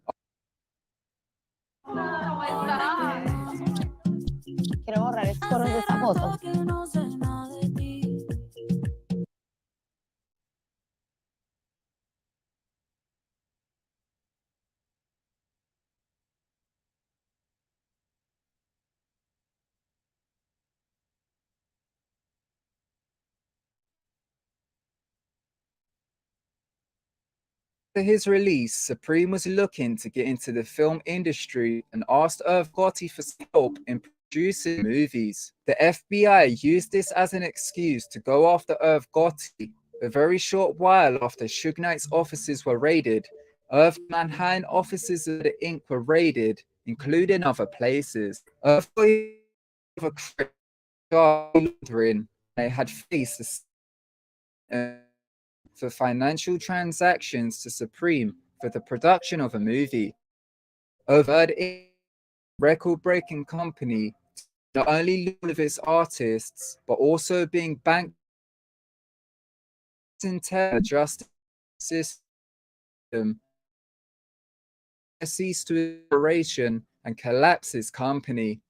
Quiero borrar escoros de esa foto. After his release, Supreme was looking to get into the film industry and asked Irv Gotti for help in producing movies. The FBI used this as an excuse to go after Irv Gotti. A very short while after Suge Knight's offices were raided, Irv Manhattan offices of the Inc. were raided, including other places. Irv Gotti laundering, they had faced for financial transactions to Supreme for the production of a movie. Over a record-breaking company, not only all of its artists, but also being banked into the justice system, ceased to operation and collapses company.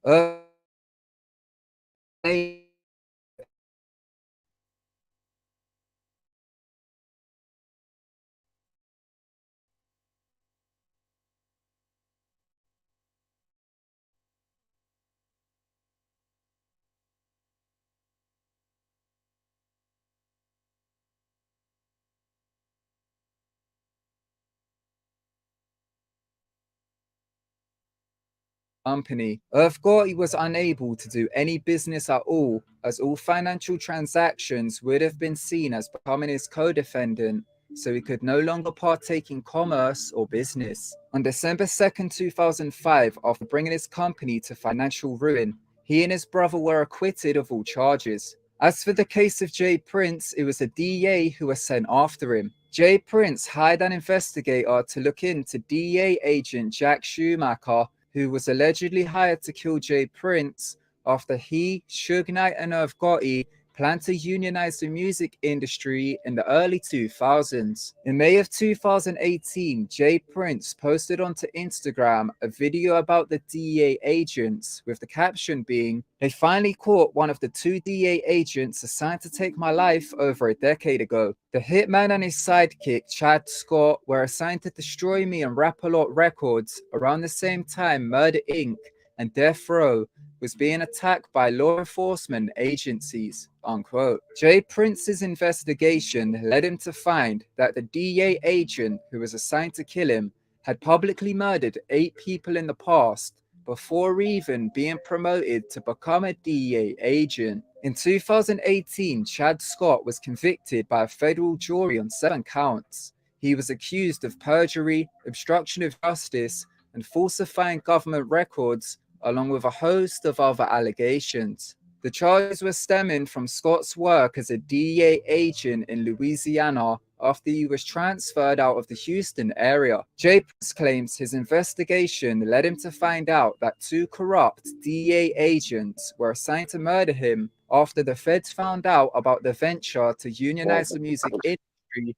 Company. Irv Gotti was unable to do any business at all, as all financial transactions would have been seen as becoming his co-defendant, so he could no longer partake in commerce or business. On December 2nd, 2005, after bringing his company to financial ruin, he and his brother were acquitted of all charges. As for the case of Jay Prince, it was a DA who was sent after him. Jay Prince hired an investigator to look into DEA agent Jack Schumacher, who was allegedly hired to kill Jay Prince after he, Suge Knight, and Irv Gotti planned to unionize the music industry in the early 2000s. In May of 2018, Jay Prince posted onto Instagram a video about the DEA agents, with the caption being, "They finally caught one of the 2 DEA agents assigned to take my life over a decade ago. The hitman and his sidekick, Chad Scott, were assigned to destroy me and Rap-A-Lot Records around the same time Murder Inc. and Death Row was being attacked by law enforcement agencies," unquote. Jay Prince's investigation led him to find that the DEA agent who was assigned to kill him had publicly murdered 8 people in the past before even being promoted to become a DEA agent. In 2018, Chad Scott was convicted by a federal jury on 7 counts. He was accused of perjury, obstruction of justice, and falsifying government records, along with a host of other allegations. The charges were stemming from Scott's work as a DEA agent in Louisiana after he was transferred out of the Houston area. Jay Prince claims his investigation led him to find out that 2 corrupt DEA agents were assigned to murder him after the feds found out about the venture to unionize the music industry.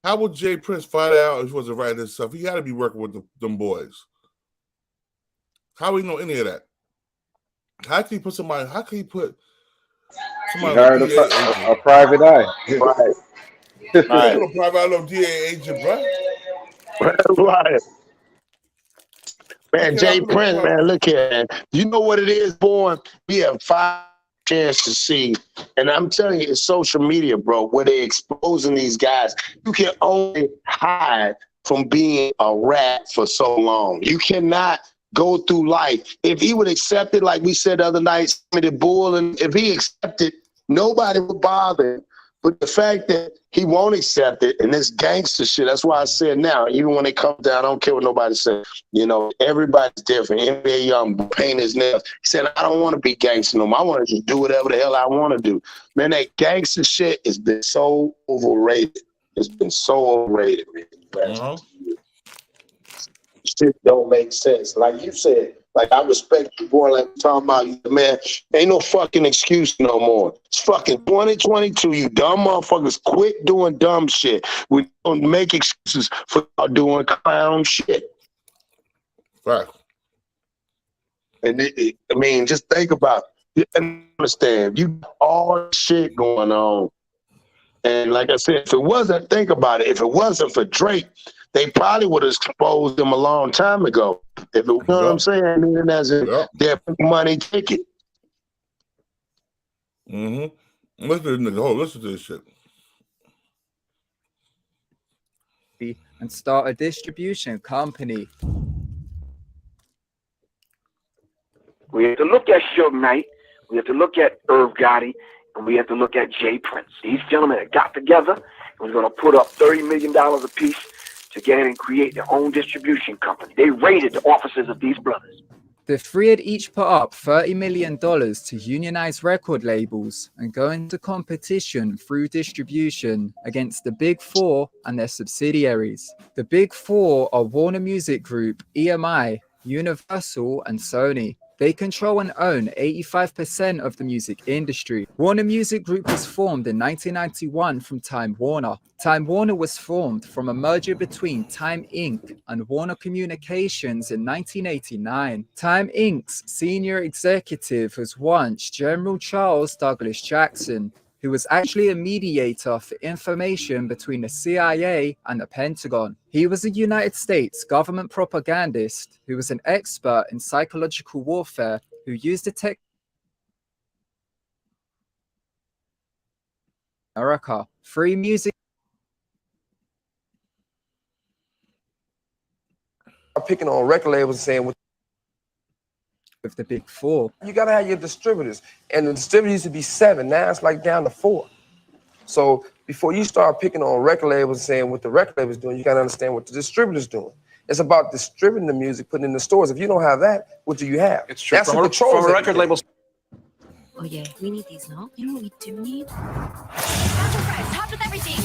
How would Jay Prince find out if he wasn't writing this stuff? He got to be working with them boys. How would he know any of that? How can he put somebody? How can he put somebody hired a private eye? Right. Right. A private eye, no DA agent, bro. Right. Man, Jay Prince, man, look here, man. You know what it is, boy? We have 5 chance to see, and I'm telling you, it's social media, bro, where they exposing these guys. You can only hide from being a rat for so long. You cannot go through life. If he would accept it, like we said the other night, the bull, and if he accepted, nobody would bother him. But the fact that he won't accept it and this gangster shit, that's why I said now, even when it comes down, I don't care what nobody says. You know, everybody's different. NBA Young paint his nails. He said, I don't want to be gangster no more. I want to just do whatever the hell I want to do. Man, that gangster shit has been so overrated. It's been so overrated, man. Shit don't make sense. Like you said, like I respect you, boy, like talking about you, man. Ain't no fucking excuse no more. It's fucking 2022. You dumb motherfuckers, quit doing dumb shit. We don't make excuses for doing clown shit. Right. And I mean, just think about it. You understand? You got all this shit going on. And like I said, if it wasn't, think about it. If it wasn't for Drake, they probably would have exposed him a long time ago. If it, you know what I'm saying? I mean, as a their money ticket. Mm-hmm. Listen to this nigga. Hold, listen to this shit. And start a distribution company. We have to look at Suge Knight. We have to look at Irv Gotti. And we have to look at Jay Prince. These gentlemen that got together and was going to put up $30 million a piece to get in and create their own distribution company. They raided the offices of these brothers. The three had each put up $30 million to unionize record labels and go into competition through distribution against the Big Four and their subsidiaries. The Big Four are Warner Music Group, EMI, Universal, and Sony. They control and own 85% of the music industry. Warner Music Group was formed in 1991 from Time Warner. Time Warner was formed from a merger between Time Inc. and Warner Communications in 1989. Time Inc.'s senior executive was once General Charles Douglas Jackson, who was actually a mediator for information between the CIA and the Pentagon. He was a United States government propagandist who was an expert in psychological warfare who used the tech America. Free music picking on record labels and saying with the Big Four. You gotta have your distributors, and the distributors used to be 7. Now it's like down to 4. So before you start picking on record labels and saying what the record labels doing, you gotta understand what the distributors doing. It's about distributing the music, putting it in the stores. If you don't have that, what do you have? It's true. That's From what a controls record label. Oh yeah, we need these, no? You know what we do need? Top with everything.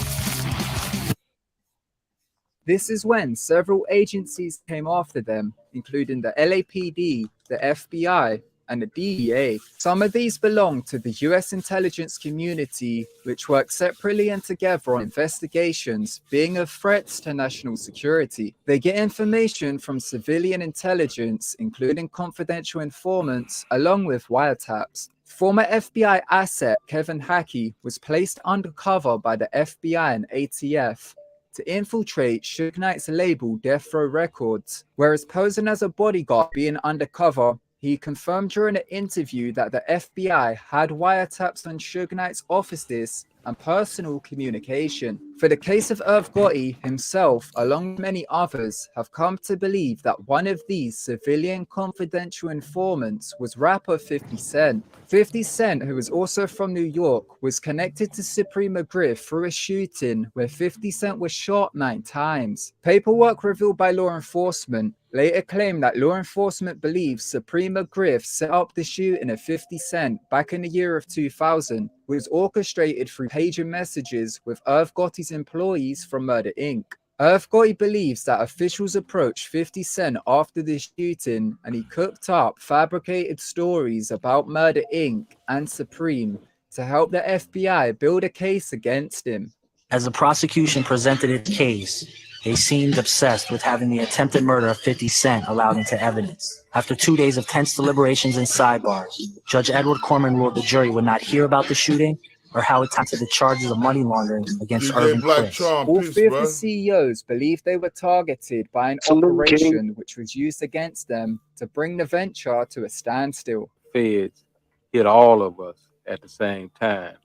This is when several agencies came after them, including the LAPD, the FBI, and the DEA. Some of these belong to the US intelligence community, which work separately and together on investigations, being of threats to national security. They get information from civilian intelligence, including confidential informants, along with wiretaps. Former FBI asset Kevin Hackey was placed undercover by the FBI and ATF to infiltrate Suge Knight's label Death Row Records, whereas posing as a bodyguard being undercover, he confirmed during an interview that the FBI had wiretaps on Suge Knight's offices and personal communication. For the case of Irv Gotti himself, along with many others, have come to believe that one of these civilian confidential informants was rapper 50 Cent. 50 Cent, who was also from New York, was connected to Supreme McGriff through a shooting where 50 Cent was shot 9 times. Paperwork revealed by law enforcement later claimed that law enforcement believes Supreme McGriff set up the shooting of 50 Cent back in the year of 2000, which was orchestrated through pager messages with Irv Gotti's employees from Murder Inc. Irv Gotti believes that officials approached 50 Cent after the shooting and he cooked up fabricated stories about Murder Inc. and Supreme to help the FBI build a case against him. As the prosecution presented its case, they seemed obsessed with having the attempted murder of 50 Cent allowed into evidence. After 2 days of tense deliberations and sidebars, Judge Edward Corman ruled the jury would not hear about the shooting or how it tied to the charges of money laundering against Irvin Chris. All 3 of the CEOs believed they were targeted by an operation which was used against them to bring the venture to a standstill. Feds hit all of us at the same time,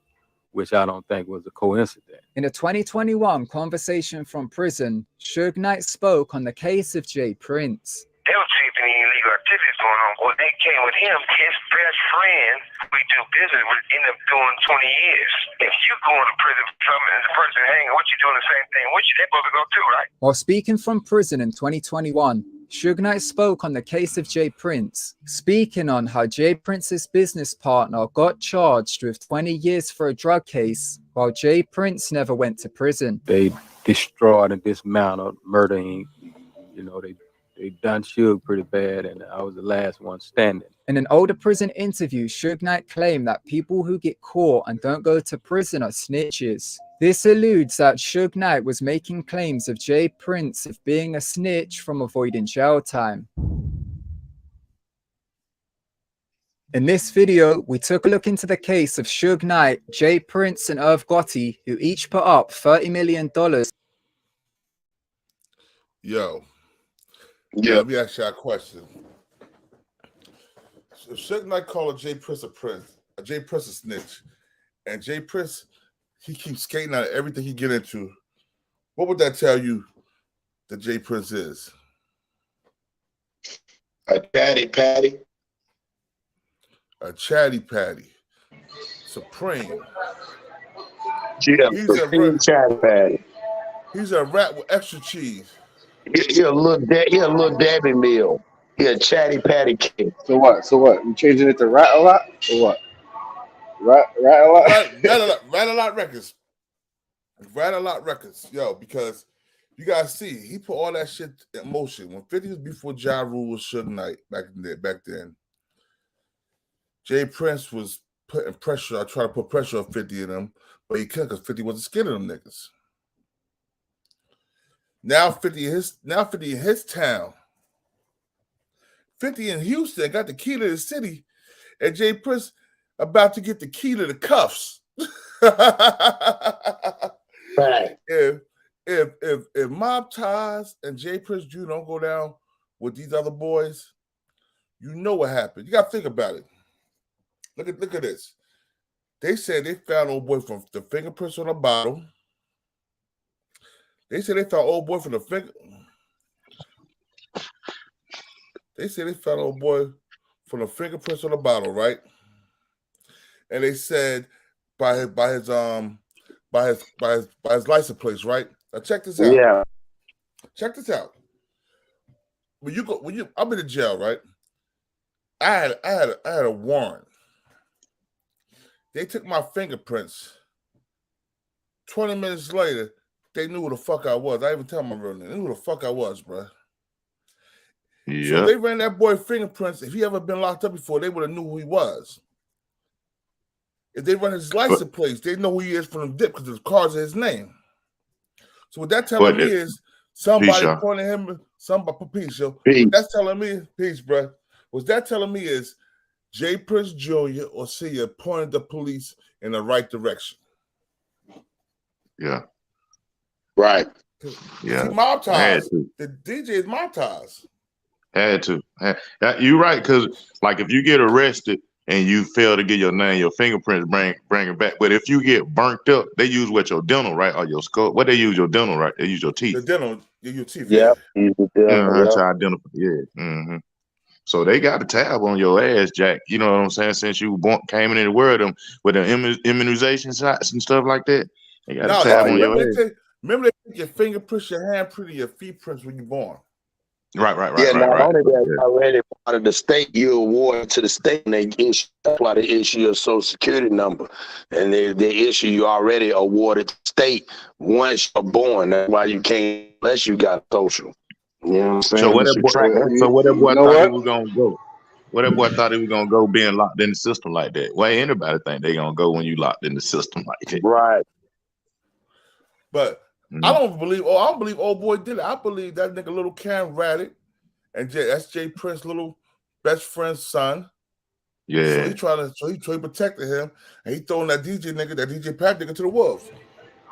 which I don't think was a coincidence. In a 2021 conversation from prison, Suge Knight spoke on the case of Jay Prince. They were chasing illegal illegal activities going on. When they came with him, his best friend we do business with ended up doing 20 years. If you go into prison for something and the person hanging with you doing the same thing with you, they're supposed to go too, right? While speaking from prison in 2021, Suge Knight spoke on the case of Jay Prince, speaking on how Jay Prince's business partner got charged with 20 years for a drug case, while Jay Prince never went to prison. They destroyed and dismantled, murdering. You know, they done Suge pretty bad, and I was the last one standing. In an older prison interview, Suge Knight claimed that people who get caught and don't go to prison are snitches. This alludes that Suge Knight was making claims of Jay Prince of being a snitch from avoiding jail time. In this video, we took a look into the case of Suge Knight, Jay Prince, and Irv Gotti, who each put up $30 million. Yo. Yeah. Let me ask you a question. If Suge Knight called Jay Prince a Jay Prince a snitch, and Jay Prince, he keeps skating out of everything he get into, what would that tell you that Jay Prince is? A chatty patty. A chatty patty. Supreme. Yeah, supreme chatty patty. He's a rat with extra cheese. He a little Debbie meal. He a chatty patty kid. So what? You changing it to rat a lot or what? Rat a lot? Rat a lot records. Rat a lot records. Yo, because you guys see, he put all that shit in motion. When 50 was before Ja Rule was Suge Knight back then. Jay Prince was putting pressure. I tried to put pressure on 50 in him, but he couldn't because 50 wasn't scared of them niggas. Now 50 in his town. 50 in Houston got the key to the city, and Jay Prince about to get the key to the cuffs. Right. If Mob Ties and Jay Prince Jr. don't go down with these other boys, you know what happened. You got to think about it. Look at this. They said they found old boy from the fingerprints on the bottle. They said they found old boy from the finger. They said they found old boy from the fingerprints on the bottle, right? And they said by his license plate, right? Now check this out. Yeah. Check this out. I'm in the jail, right? I had a warrant. They took my fingerprints. 20 minutes later, they knew who the fuck I was. I didn't even tell my real name. They knew who the fuck I was, bro. Yeah. So they ran that boy fingerprints. If he ever been locked up before, they would have knew who he was. If they run his license plates, they know who he is from the dip because the car's his name. So what that telling me is somebody pointing him, somebody peace, yo. What that's telling me, peace, bro. What that telling me is Jay Prince Jr. or Sia pointed the police in the right direction. Yeah. Right. Yeah. See, Mob Ties. The DJ is Mob Ties. Had to. You're right, because like if you get arrested and you fail to get your name, your fingerprints bring it back. But if you get burnt up, they use your dental, right? Or your skull. What they use your dental, right? They use your teeth. The dental, your teeth. Yeah. That's how identify. Yeah. Mm-hmm. So they got a tab on your ass, Jack. You know what I'm saying? Since you came into the world with the immunization shots and stuff like that, they got a tab on your ass. Remember they take your fingerprints, your handprint, your feet prints when you're born. Right. Yeah, not only that, already part of the state, you award to the state, and they issue, that's why they issue your social security number, and they issue you already awarded to state once you're born. That's why you can't unless you got social. You know what I'm saying? So what that boy thought he was gonna go? What that boy thought he was gonna go being locked in the system like that? Why anybody think they gonna go when you locked in the system like that? Right. But I don't believe old boy did it. I believe that nigga little Cam ratted, and that's Jay Prince's little best friend's son. Yeah. So he protected him, and he throwing that DJ Pat nigga to the wolves.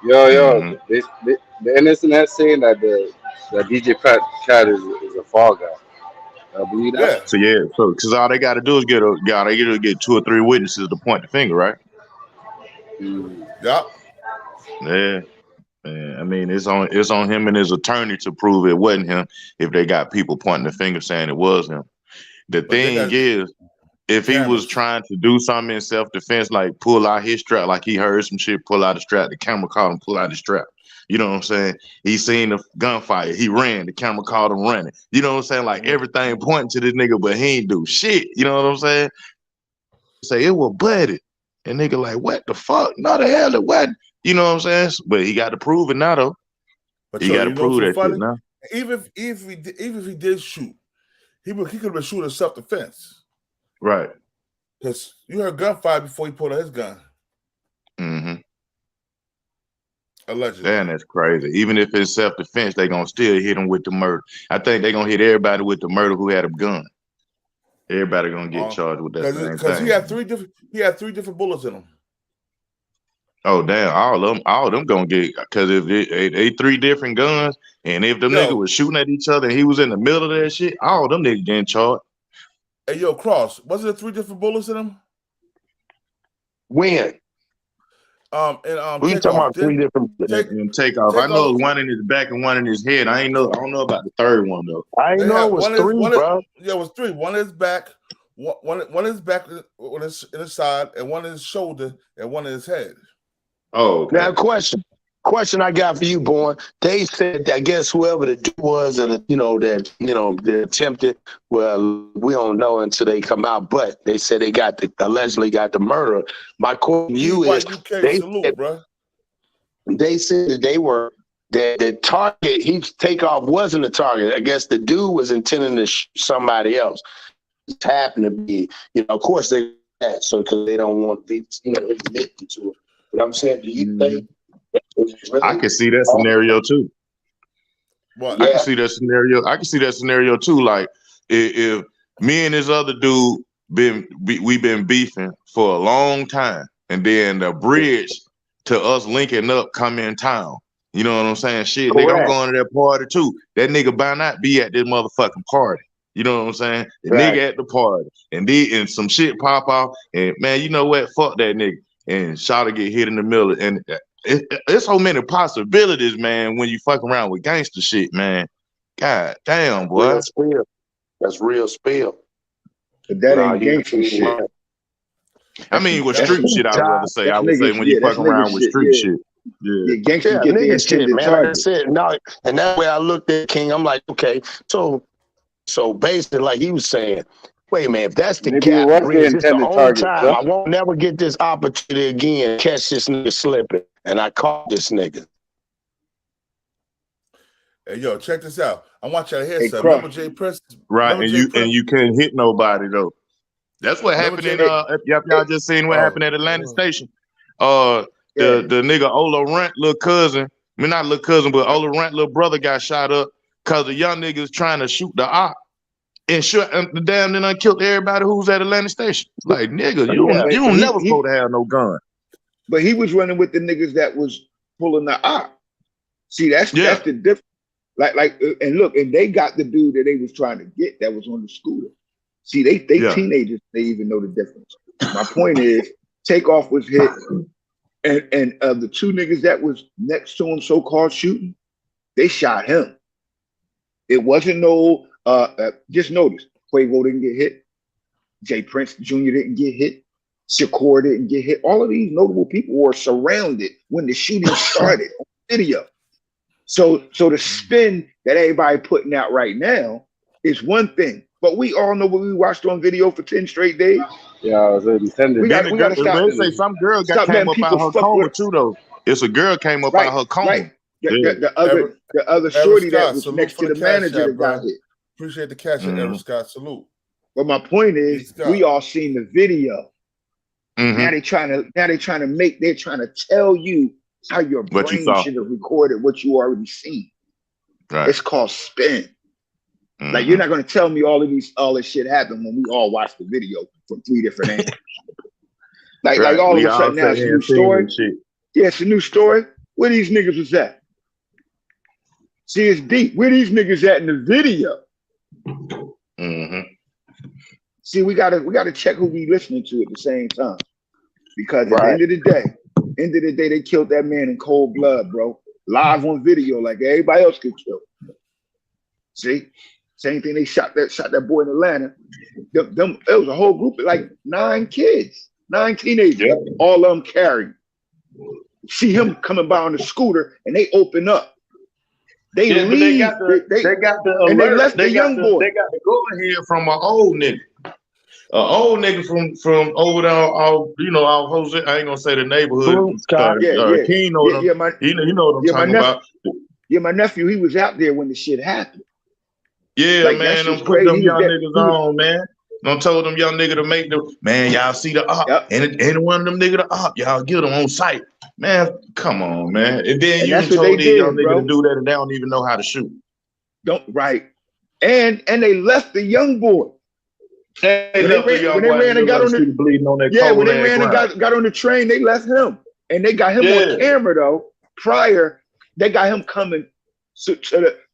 Yo, the innocent has saying that that DJ Pat Cat is a fall guy. I believe that. Yeah. So because all they got to do is get 2 or 3 witnesses to point the finger, right? Yeah. Yeah. I mean, it's on him and his attorney to prove it wasn't him if they got people pointing the finger saying it was him. The thing is, if he was trying to do something in self-defense, like pull out his strap, like he heard some shit, pull out a strap, the camera called him, pull out his strap. You know what I'm saying? He seen the gunfire. He ran. The camera called him running. You know what I'm saying? Like everything pointing to this nigga, but he ain't do shit. You know what I'm saying? Say it was Buddy. And nigga like, what the fuck? No, the hell it wasn't. You know what I'm saying? But he got to prove it now, though. But he got to prove that shit now. Even if he did shoot, he could have been shooting self-defense. Right. Because you heard gunfire before he pulled out his gun. Mm-hmm. Allegedly. Damn, that's crazy. Even if it's self-defense, they gonna still hit him with the murder. I think they gonna hit everybody with the murder who had a gun. Everybody gonna get charged with that same Because thing. he had three different bullets in him. Oh damn! All of them gonna get, because if they three different guns, and if them niggas was shooting at each other and he was in the middle of that shit, all of them niggas getting charged. Hey yo, Cross, wasn't there three different bullets in him? When? We talking about three different takeoff. I know one in his back and one in his head. I don't know about the third one though. I ain't know it was three, bro. Yeah, it was three. One in his back, one in his back, one in his side, and one in his shoulder, and one in his head. Oh, okay. Now question I got for you, boy. They said, I guess whoever the dude was, and the attempted. Well, we don't know until they come out, but they said they allegedly got the murderer. My question to you is, they said that they were the target. Takeoff wasn't the target. I guess the dude was intending to shoot somebody else. It happened to be, of course they that so because they don't want to be, admitted to it. But I'm saying, do you think? Really I can see that scenario too. I can see that scenario. I can see that scenario too. Like if me and this other dude we've been beefing for a long time, and then the bridge to us linking up come in town. You know what I'm saying? Shit, nigga, I'm going to that party too. That nigga by not be at this motherfucking party. You know what I'm saying? The nigga at the party, and some shit pop off, and man, you know what? Fuck that nigga. And Shawty get hit in the middle, and it's so many possibilities, man. When you fuck around with gangster shit, man. God damn, boy. Real spill. That's real spill. But that ain't gangster shit. I mean, with street shit, I'd rather say. I would say when you fuck around with street shit. Yeah, gangster get the intended target. That's it. No, and that way I looked at King. I'm like, okay, so basically, like he was saying, wait a minute, if that's the gap, this is the only time I won't never get this opportunity again. Catch this nigga slipping, and I caught this nigga. Hey, yo, check this out. I want y'all to hear something. Remember Jay Prince? Right, and you couldn't hit nobody though. That's what happened in y'all just seen what happened at Atlantic Station. The nigga Ola Rent, little cousin, I mean not little cousin, but Ola Rent, little brother got shot up because the young niggas trying to shoot the op. And the damn then I killed everybody who's at Atlantic Station. Like, nigga, you don't never supposed to have no gun. But he was running with the niggas that was pulling the op. See, that's the difference. Like, and look, and they got the dude that they was trying to get that was on the scooter. See, they teenagers, they even know the difference. My point is, Takeoff was hit, and the two niggas that was next to him, so-called shooting, they shot him. It wasn't no. Just notice, Quavo didn't get hit. Jay Prince Jr. didn't get hit. Shakur didn't get hit. All of these notable people were surrounded when the shooting started on video. So the spin that everybody putting out right now is one thing, but we all know what we watched on video for 10 straight days. Yeah, we gotta stop. They say some girl came up out her coma too, though. It's a girl came up out her coma. Right. The other shorty that was next to the manager that got hit. Appreciate the catch, Eric Scott. Salute. But my point is, we all seen the video. Now they're trying to tell you how your brain should have recorded what you already seen. Right. It's called spin. Like, you're not going to tell me all this shit happened when we all watched the video from 3 different angles. Like all of a sudden now it's a new story. Yeah, it's a new story. Where these niggas was at? See, it's deep. Where these niggas at in the video? See, we gotta check who we listening to at the same time, because at the end of the day, they killed that man in cold blood, bro. Live on video, like everybody else could kill. See, Same thing. They shot that boy in Atlanta. It was a whole group of like 9 kids, 9 teenagers, all of them carrying. See him coming by on the scooter, and they open up. They leave. They got the and alert. they left the young boy. They got the go ahead from an old nigga. An old nigga from over there, our Jose. I ain't gonna say the neighborhood. Yeah. King know them. You know what I'm talking about. Yeah, my nephew, he was out there when the shit happened. Yeah, Like, man, I'm putting them young niggas on, man. I told them young nigga to make them, man, y'all see the op, and any one of them nigga the op, y'all get them on site. Man, come on, man. And then you told these young niggas to do that and they don't even know how to shoot. Right. And they left the young boy. When they ran and got on the train, they left him. And they got him on camera though. Prior, they got him coming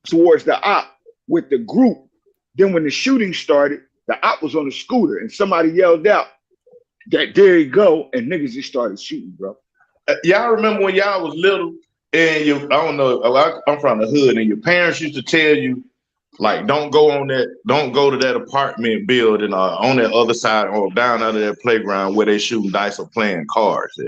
towards the op with the group. Then when the shooting started, the op was on the scooter and somebody yelled out that there you go, and niggas just started shooting, bro. Y'all remember when y'all was little and I don't know, I'm from the hood, and your parents used to tell you, like, don't go to that apartment building on that other side or down under that playground where they shooting dice or playing cards.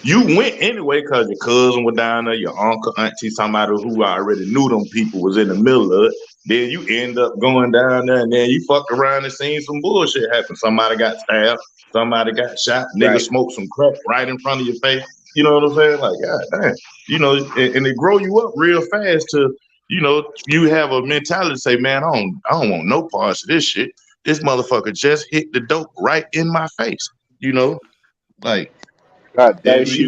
You went anyway because your cousin was down there, your uncle, auntie, somebody who already knew them people was in the middle of it. Then you end up going down there and then you fucked around and seen some bullshit happen. Somebody got stabbed, somebody got shot, nigga smoked some crack right in front of your face. You know what I'm saying? Like, God damn. You know, and they grow you up real fast to, you know, you have a mentality to say, man, I don't want no parts of this shit. This motherfucker just hit the dope right in my face. You know, like, God damn, and you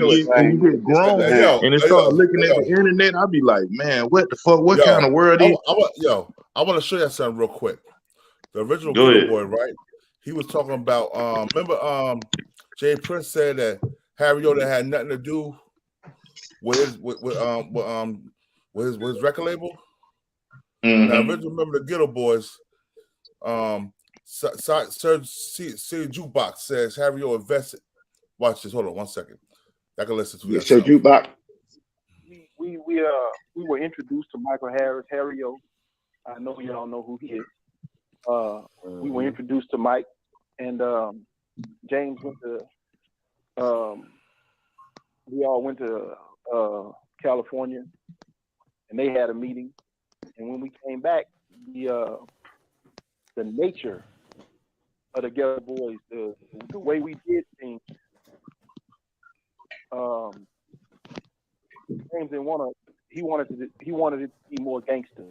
get grown and they start looking at the internet. I'll be like, man, what the fuck? What kind of world is? I want to show you something real quick. The original Go Ghetto ahead. Boy, right? He was talking about. Remember, Jay Prince said that Harry Yoda had nothing to do with his record label. Now, originally, remember the Ghetto Boys. Sir C Jukebox says Harry Yoda invested. Watch this. Hold on 1 second. I can listen to that. Sir Jukebox. We were introduced to Michael Harris, Harry-O. I know y'all know who he is. We were introduced to Mike, and James went to. We all went to California, and they had a meeting. And when we came back, the nature of the Ghetto Boys, the way we did things. James didn't want to. He wanted it to be more gangster.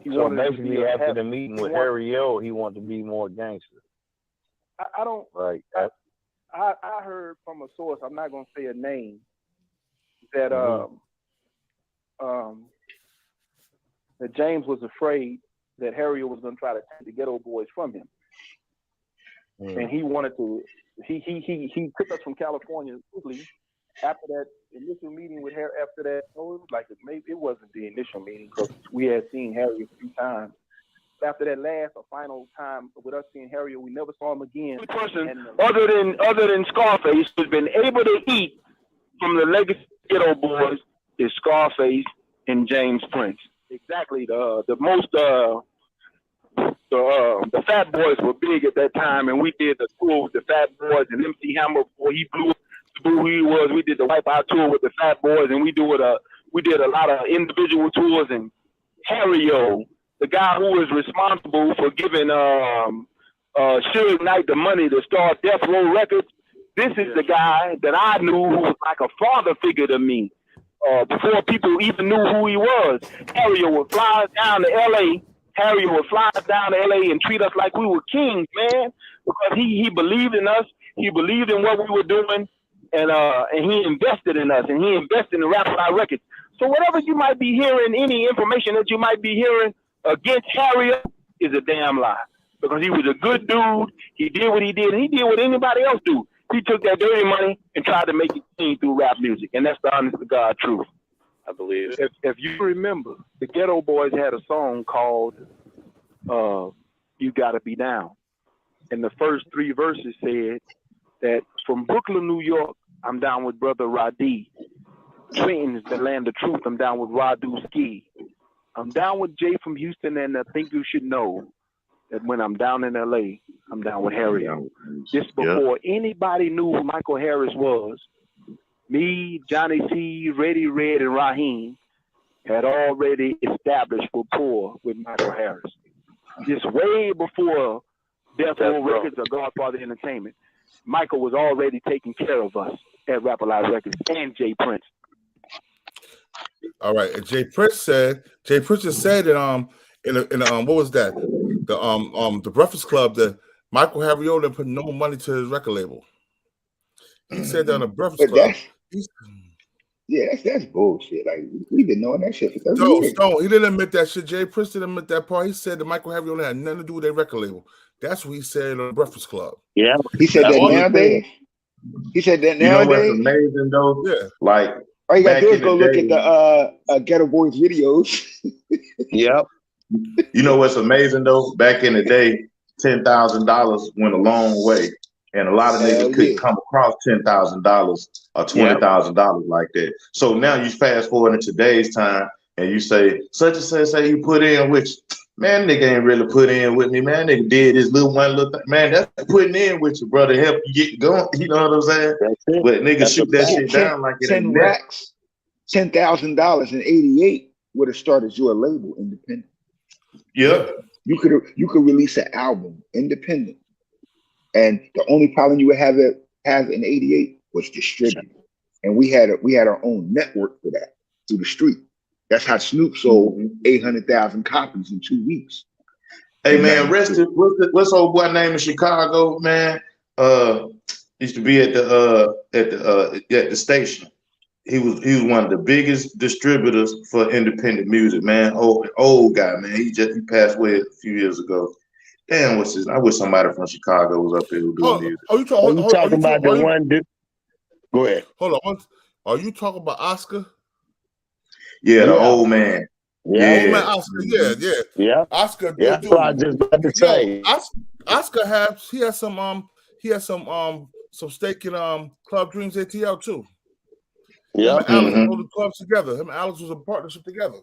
So basically, after the meeting with Harry-O, he wanted to be more gangster. I don't. Right. I heard from a source. I'm not going to say a name. That that James was afraid that Harry-O was going to try to take the Ghetto Boys from him, and he wanted to. He took us from California quickly after that initial meeting with Harry. After that, it was like maybe it wasn't the initial meeting because we had seen Harry a few times. After that last or final time with us seeing Harry, we never saw him again. The person other than Scarface who's been able to eat from the legacy Ghetto Boys is Scarface and James Prince. Exactly. The Fat Boys were big at that time, and we did the tour with the Fat Boys and MC Hammer before he blew who he was. We did the Wipeout tour with the Fat Boys, and we did a lot of individual tours. And Harry-O, the guy who was responsible for giving Suge Knight the money to start Death Row Records, this is the guy that I knew who was like a father figure to me. Before people even knew who he was, Harry-O would fly down to L.A. Harry would fly us down to LA and treat us like we were kings, man, because he believed in us. He believed in what we were doing, and he invested in us, and he invested in Rap Live Records. So whatever you might be hearing, any information that you might be hearing against Harry is a damn lie, because he was a good dude. He did what he did, and he did what anybody else do. He took that dirty money and tried to make it clean through rap music, and that's the honest to God truth. I believe. If you remember, the Ghetto Boys had a song called "You Gotta Be Down," and the first 3 verses said that from Brooklyn, New York, I'm down with Brother Roddy. Trenton's the land of truth. I'm down with Radu Ski. I'm down with Jay from Houston, and I think you should know that when I'm down in LA, I'm down with Harry O. This before anybody knew who Michael Harris was. Me, Johnny C, Reddy Red, and Raheem had already established rapport with Michael Harris. This way before Death Row Records or Godfather Entertainment. Michael was already taking care of us at Rap Alive Records and Jay Prince. All right, and Jay Prince just said that in what was that? The Breakfast Club that Michael Harriot didn't put no money to his record label. He said that on the Breakfast Club. That's bullshit. Like we've been knowing that shit for 30 years. Stone, he didn't admit that shit. Jay Prince didn't admit that part. He said that Michael Harriot had nothing to do with their record label. That's what he said on the Breakfast Club. Yeah, he said that nowadays. He said that nowadays. You know what's amazing though? Yeah. Like all you gotta do is go look at the Ghetto Boys videos. Yep. You know what's amazing though? Back in the day, $10,000 went a long way, and a lot of niggas couldn't come across $10,000 or $20,000 like that. So now you fast forward in today's time, and you say such and such say you put in, which man nigga ain't really put in with me. Man nigga did this little thing. Man, that's putting in with you, brother. Help you get going. You know what I'm saying? But niggas shoot that shit down like it 10 ain't racks, $10,000 in '88 would have started your label independent. Yep. You could release an album independent, and the only problem you would have in '88 was distributing, and we had our own network for that through the street. That's how Snoop sold 800,000 copies in 2 weeks. Hey man, what's old boy name in Chicago, man? Used to be at the station. He was one of the biggest distributors for independent music, man. Old guy, man. He passed away a few years ago. Damn, what's his? I wish somebody from Chicago was up there who doing music. Are you talking about the one dude? Go ahead. Hold on. Are you talking about Oscar? Yeah, the old man. Yeah, old man Oscar. Yeah. Oscar. Yeah, that's what I just about to say. Oscar has some stake in Club Dreams ATL too. Yeah, Alex rolled the clubs together. Him and Alex was a partnership together.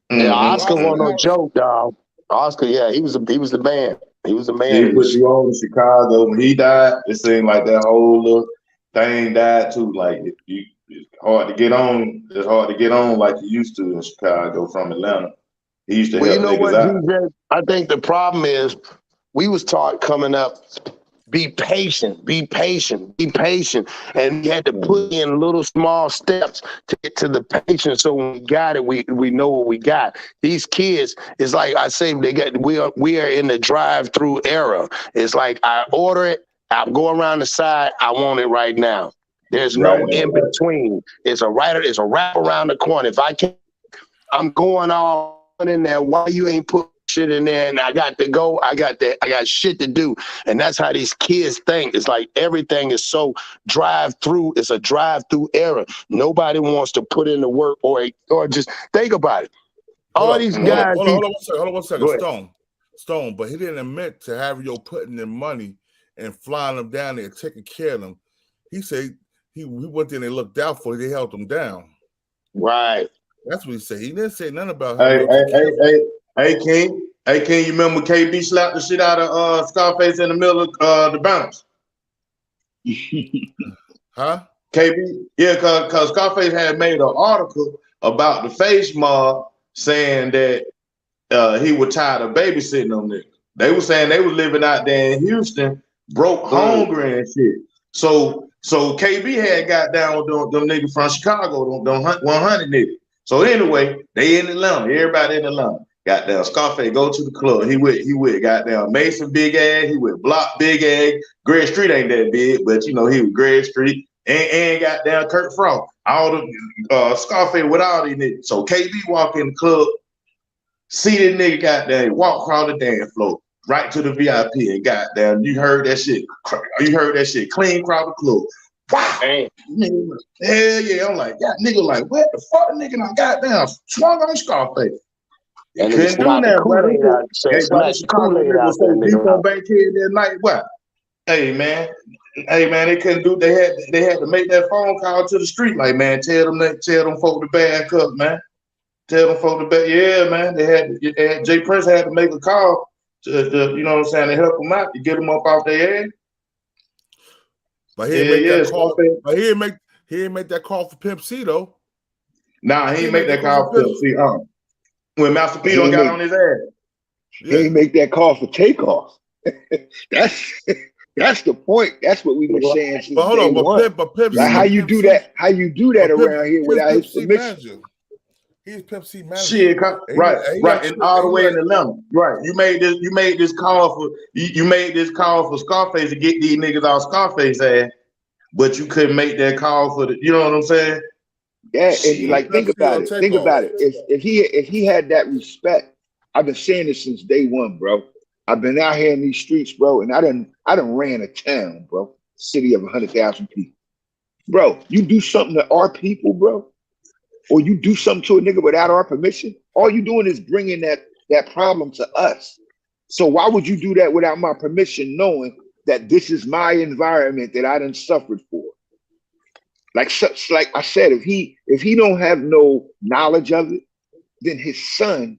Yeah, Oscar wasn't no joke, dog. Oscar, yeah, he was the man. He was the man. He put you on in Chicago. When he died, it seemed like that whole little thing died too. Like it's hard to get on. It's hard to get on like you used to in Chicago from Atlanta. He used to help niggas out. DJ, I think the problem is we was taught coming up, be patient, and we had to put in little small steps to get to the patience. So when we got it, we know what we got. These kids, it's like I say, we are in the drive-through era. It's like I order it, I go around the side, I want it right now. There's no in between. It's a wrap around the corner. If I can't, I'm going all in there. Why you ain't put shit in there? And I got to go. I got shit to do. And that's how these kids think. It's like everything is so drive-through. It's a drive-through era. Nobody wants to put in the work or just think about it. All these guys. Hold on one second. Stone. But he didn't admit to Harriet putting in money and flying them down there, taking care of them. He said he went there and they looked out for it. They held them down. Right. That's what he said. He didn't say nothing about Hey, King, you remember KB slapped the shit out of Scarface in the middle of the bounce? Huh? KB? Yeah, cause Scarface had made an article about the Face Mob saying that he was tired of babysitting them niggas. They were saying they was living out there in Houston, broke, hungry and shit. So KB had got down with them niggas from Chicago, them 100 niggas. So anyway, they in Atlanta. Everybody in Atlanta. Goddamn Scarface go to the club. He with goddamn Mason Big Egg. He with Block Big Egg. Greg Street ain't that big, but you know he was Greg Street and goddamn Kurt Frost. All the Scarface with all these niggas. So KB walk in the club, see this nigga goddamn walk across the dance floor right to the VIP and goddamn you heard that shit. You heard that shit clean across the club. Wow. Hell yeah. I'm like, nigga, like, what the fuck, nigga? I goddamn swung on Scarface. And couldn't do that, brother. Deep on Bankhead that night. What? Hey man, they couldn't do. They had to make that phone call to the street. Like, man, tell them folk to back up, man. Tell them folks about, yeah, man. They had Jay Prince had to make a call to you know what I'm saying, to help them out, to get them up off their ass. But he didn't make that call. But he didn't make that call for Pimp C though. Nah, he didn't make that call for Pimp C. When Master P got on his ass. He didn't make that call for Takeoff. That's the point. That's what we've been saying since day one. Like how you do that? How you do that around here without his permission? He's Pimp C manager. Shit, right, and all the way in Atlanta. Right, you made this call for Scarface to get these niggas off Scarface ass, but you couldn't make that call for the. You know what I'm saying? Yeah, and like think about it. Think about it. If he had that respect, I've been saying this since day one, bro. I've been out here in these streets, bro, and I done ran a town, bro, city of 100,000 people, bro. You do something to our people, bro, or you do something to a nigga without our permission, all you doing is bringing that problem to us. So why would you do that without my permission, knowing that this is my environment that I done suffered for? Like I said, if he don't have no knowledge of it, then his son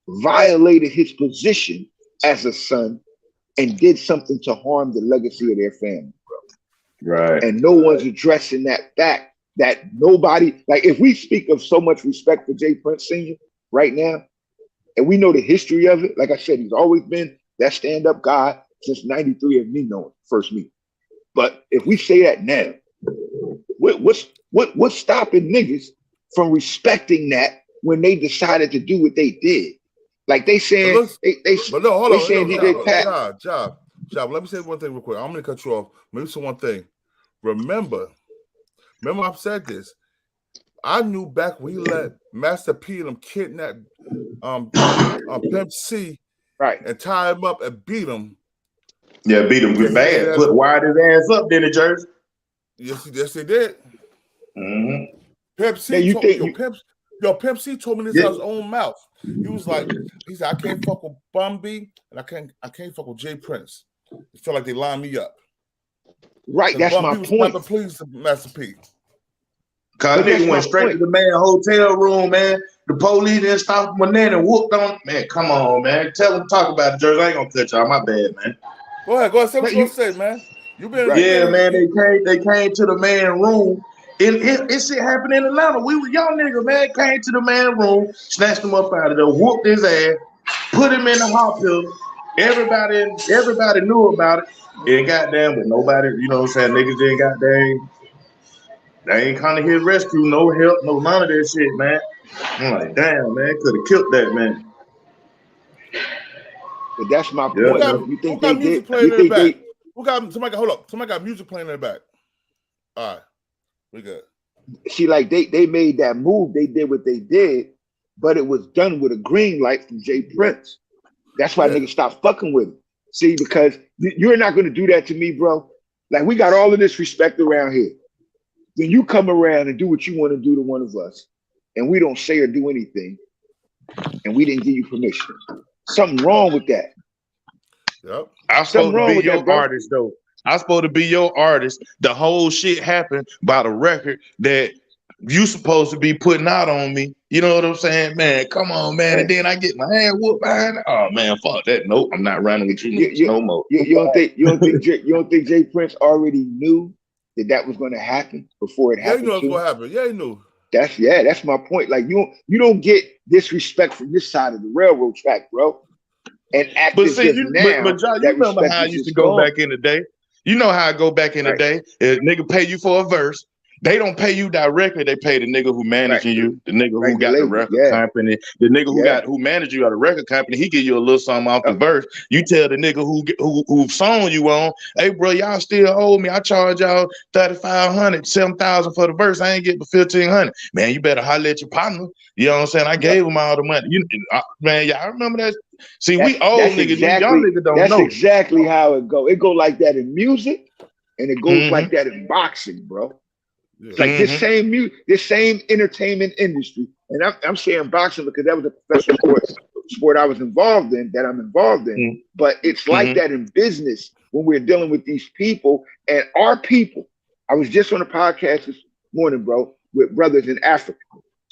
violated his position as a son and did something to harm the legacy of their family, bro. Right. And no one's addressing that fact that nobody, like if we speak of so much respect for Jay Prince Sr. right now, and we know the history of it, like I said, he's always been that stand-up guy since 93 of me knowing first meeting. But if we say that now, what's stopping niggas from respecting that when they decided to do what they did? Like they saying, but no, hold on, saying DJ Pat. Job. Let me say one thing real quick. I'm gonna cut you off. Maybe say one thing. Remember, I've said this. I knew back when he let Master P and him kidnap Pimp C, right, and tie him up and beat him. Yeah, beat him with bad. Put wired his ass up, didn't it, Jersey? Yes, they did. Mm-hmm. Pimp C Pimp C told me this out of his own mouth. He was like, he said, I can't fuck with Bun B and I can't fuck with Jay Prince. It felt like they lined me up. Right, that's my point. Never pleased Master P. Cause nigga went straight to the man hotel room, man. The police didn't stop him and whooped on. Man, come on, man. Tell him talk about it, Jersey. I ain't gonna cut y'all. My bad, man. Go ahead. Say what you gonna say, man. You been man. They came to the man room. It shit happened in Atlanta. We were young niggas, man. Came to the man room, snatched him up out of there, whooped his ass, put him in the hospital. Everybody knew about it. And goddamn, but nobody, you know what I'm saying? Niggas didn't goddamn. They ain't come to his rescue, no help, no none of that shit, man. I'm like, damn, man, could have killed that man. But that's my point. You think they music playing in the back? Somebody got music playing in the back. All right, we good. See, like they made that move. They did what they did, but it was done with a green light from Jay Prince. That's why niggas stopped fucking with him. See, because you're not going to do that to me, bro. Like, we got all of this respect around here. When you come around and do what you want to do to one of us, and we don't say or do anything, and we didn't give you permission, something wrong with that. Yep. I'm supposed to be your artist, though. I'm supposed to be your artist. The whole shit happened by the record that you supposed to be putting out on me. You know what I'm saying? Man, come on, man. And then I get my hand whooped behind it. Oh, man, fuck that. Nope, I'm not running with you no more. You don't think Jay Prince already knew that was going to happen before it happened? Yeah, he knew it was going to happen. Yeah, he knew. That's my point. Like, you don't get disrespect from this side of the railroad track, bro. And but see, but John, you remember how I used to go back in the day? You know how I go back in the day. If nigga pay you for a verse, they don't pay you directly. They pay the nigga who managing you, the nigga who got the record company, the nigga who managed you at a record company. He give you a little something off the verse. You tell the nigga who song you on, hey bro, y'all still owe me. I charge y'all $3,500, $7,000 for the verse. I ain't get but $1,500. Man, you better holler at your partner. You know what I'm saying? I gave him all the money. Man, y'all remember that? See, we old niggas, y'all niggas don't know. That's exactly how it go. It go like that in music, and it goes like that in boxing, bro. Like this same entertainment industry, and I'm saying boxing because that was a professional sport I was involved in, that I'm involved in. But it's like that in business when we're dealing with these people and our people. I was just on a podcast this morning, bro, with brothers in Africa,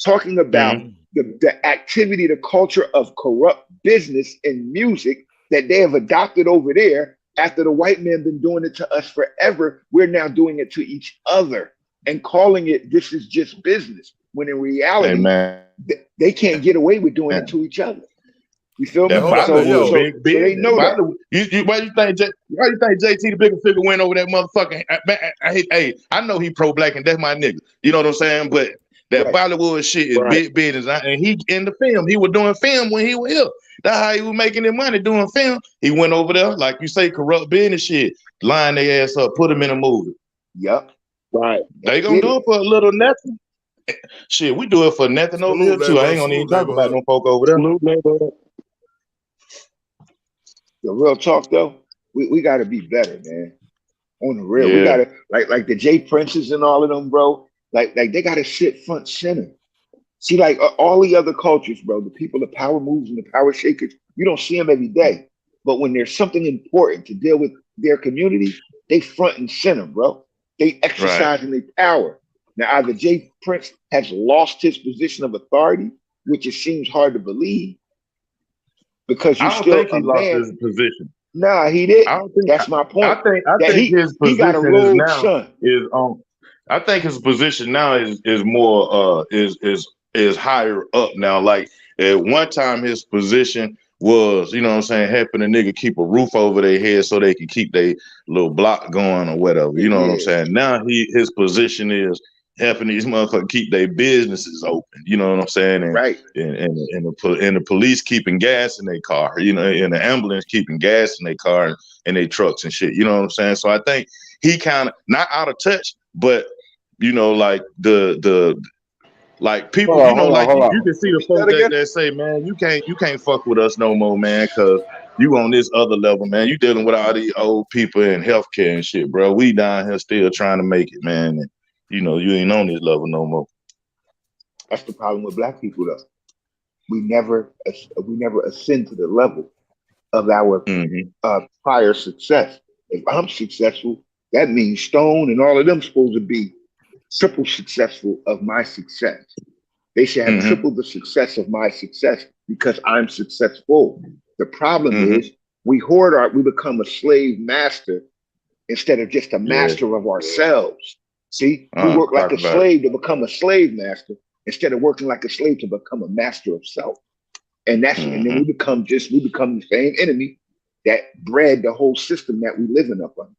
talking about the activity, the culture of corrupt business in music that they have adopted over there. After the white man been doing it to us forever, we're now doing it to each other and calling it, this is just business. When in reality, they can't get away with doing it to each other. You feel me? That So big they know that. Why you think JT the bigger figure went over that motherfucking? I know he pro-black and that's my nigga. You know what I'm saying? But that Bollywood shit is big business. And he in the film, he was doing film when he was here. That's how he was making his money doing film. He went over there, like you say, corrupt business shit, line their ass up, put them in a movie. Yep. Right. They gonna do it for a little nothing. Shit, we do it for nothing over here too. I ain't gonna even talk about no folk over there. The real talk though, we gotta be better, man. On the real, we gotta like the Jay Princes and all of them, bro. Like they gotta sit front center. See, like all the other cultures, bro, the people, the power moves and the power shakers, you don't see them every day. But when there's something important to deal with their community, they front and center, bro. They exercising their power. Now, either Jay Prince has lost his position of authority, which it seems hard to believe, because you still think he lost his position. Nah, he didn't. That's my point. I think his position got a rogue son. I think his position now is more is higher up now. Like at one time his position was, you know what I'm saying, helping a nigga keep a roof over their head so they can keep their little block going or whatever. You know what I'm saying? Now his position is helping these motherfuckers keep their businesses open. You know what I'm saying? And, and the police keeping gas in their car, you know, and the ambulance keeping gas in their car and their trucks and shit. You know what I'm saying? So I think he kind of not out of touch, but you know, like like people, you know, like you can see the folks that say, man, you can't fuck with us no more, man, because you on this other level, man. You dealing with all these old people in healthcare and shit, bro. We down here still trying to make it, man. And, you know, you ain't on this level no more. That's the problem with black people, though. We never ascend to the level of our prior success. If I'm successful, that means Stone and all of them supposed to be triple successful of my success. They should have triple the success of my success because I'm successful. The problem is we become a slave master instead of just a master of ourselves. See, we work like a slave to become a slave master instead of working like a slave to become a master of self. And that's and then we become the same enemy that bred the whole system that we living up under.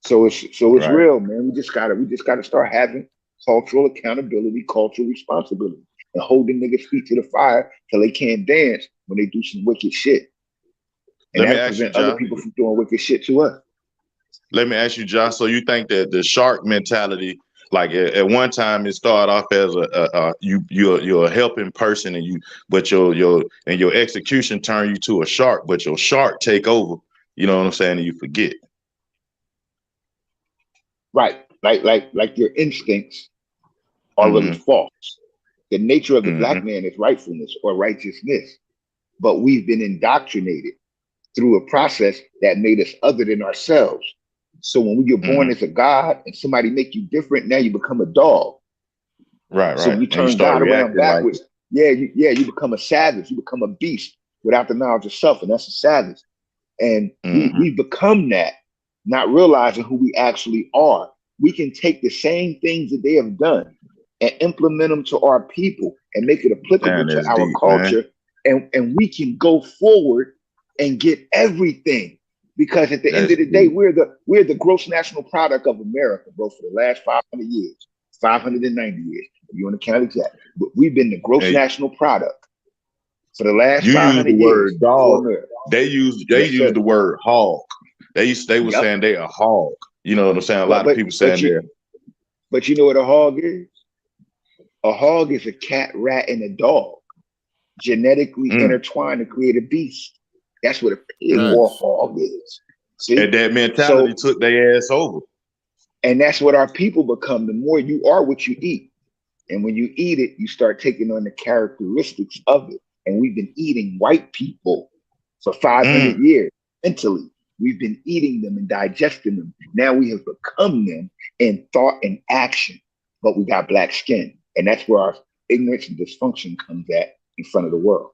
So it's real, man. We just gotta start having cultural accountability, cultural responsibility, and holding niggas' feet to the fire till they can't dance when they do some wicked shit. And that prevent other people from doing wicked shit to us. Let me ask you, Josh. So you think that the shark mentality, like at one time, it started off as you're a helping person, but your execution turn you to a shark, but your shark take over. You know what I'm saying? And you forget. Right, like your instincts are really false. The nature of the black man is rightfulness or righteousness, but we've been indoctrinated through a process that made us other than ourselves. So when you're born as a god and somebody make you different, now you become a dog. Right. So when you turn God around backwards, you become a savage. You become a beast without the knowledge of self, and that's a savage. And we've become that, not realizing who we actually are. We can take the same things that they have done and implement them to our people and make it applicable to our culture. And we can go forward and get everything. Because at the end of the day, we're the gross national product of America, bro, for the last 500 years, 590 years. You want to count exact. But we've been the gross national product for the last 500 years. You use the word dog. They use the word hog. They were saying they a hog. You know what I'm saying? A lot of people saying that. But you know what a hog is? A hog is a cat, rat, and a dog genetically intertwined to create a beast. That's what a pig or a hog is. See? And that mentality took their ass over. And that's what our people become. The more you are what you eat. And when you eat it, you start taking on the characteristics of it. And we've been eating white people for 500 years mentally. We've been eating them and digesting them. Now we have become them in thought and action, but we got black skin. And that's where ignorance and dysfunction comes at in front of the world.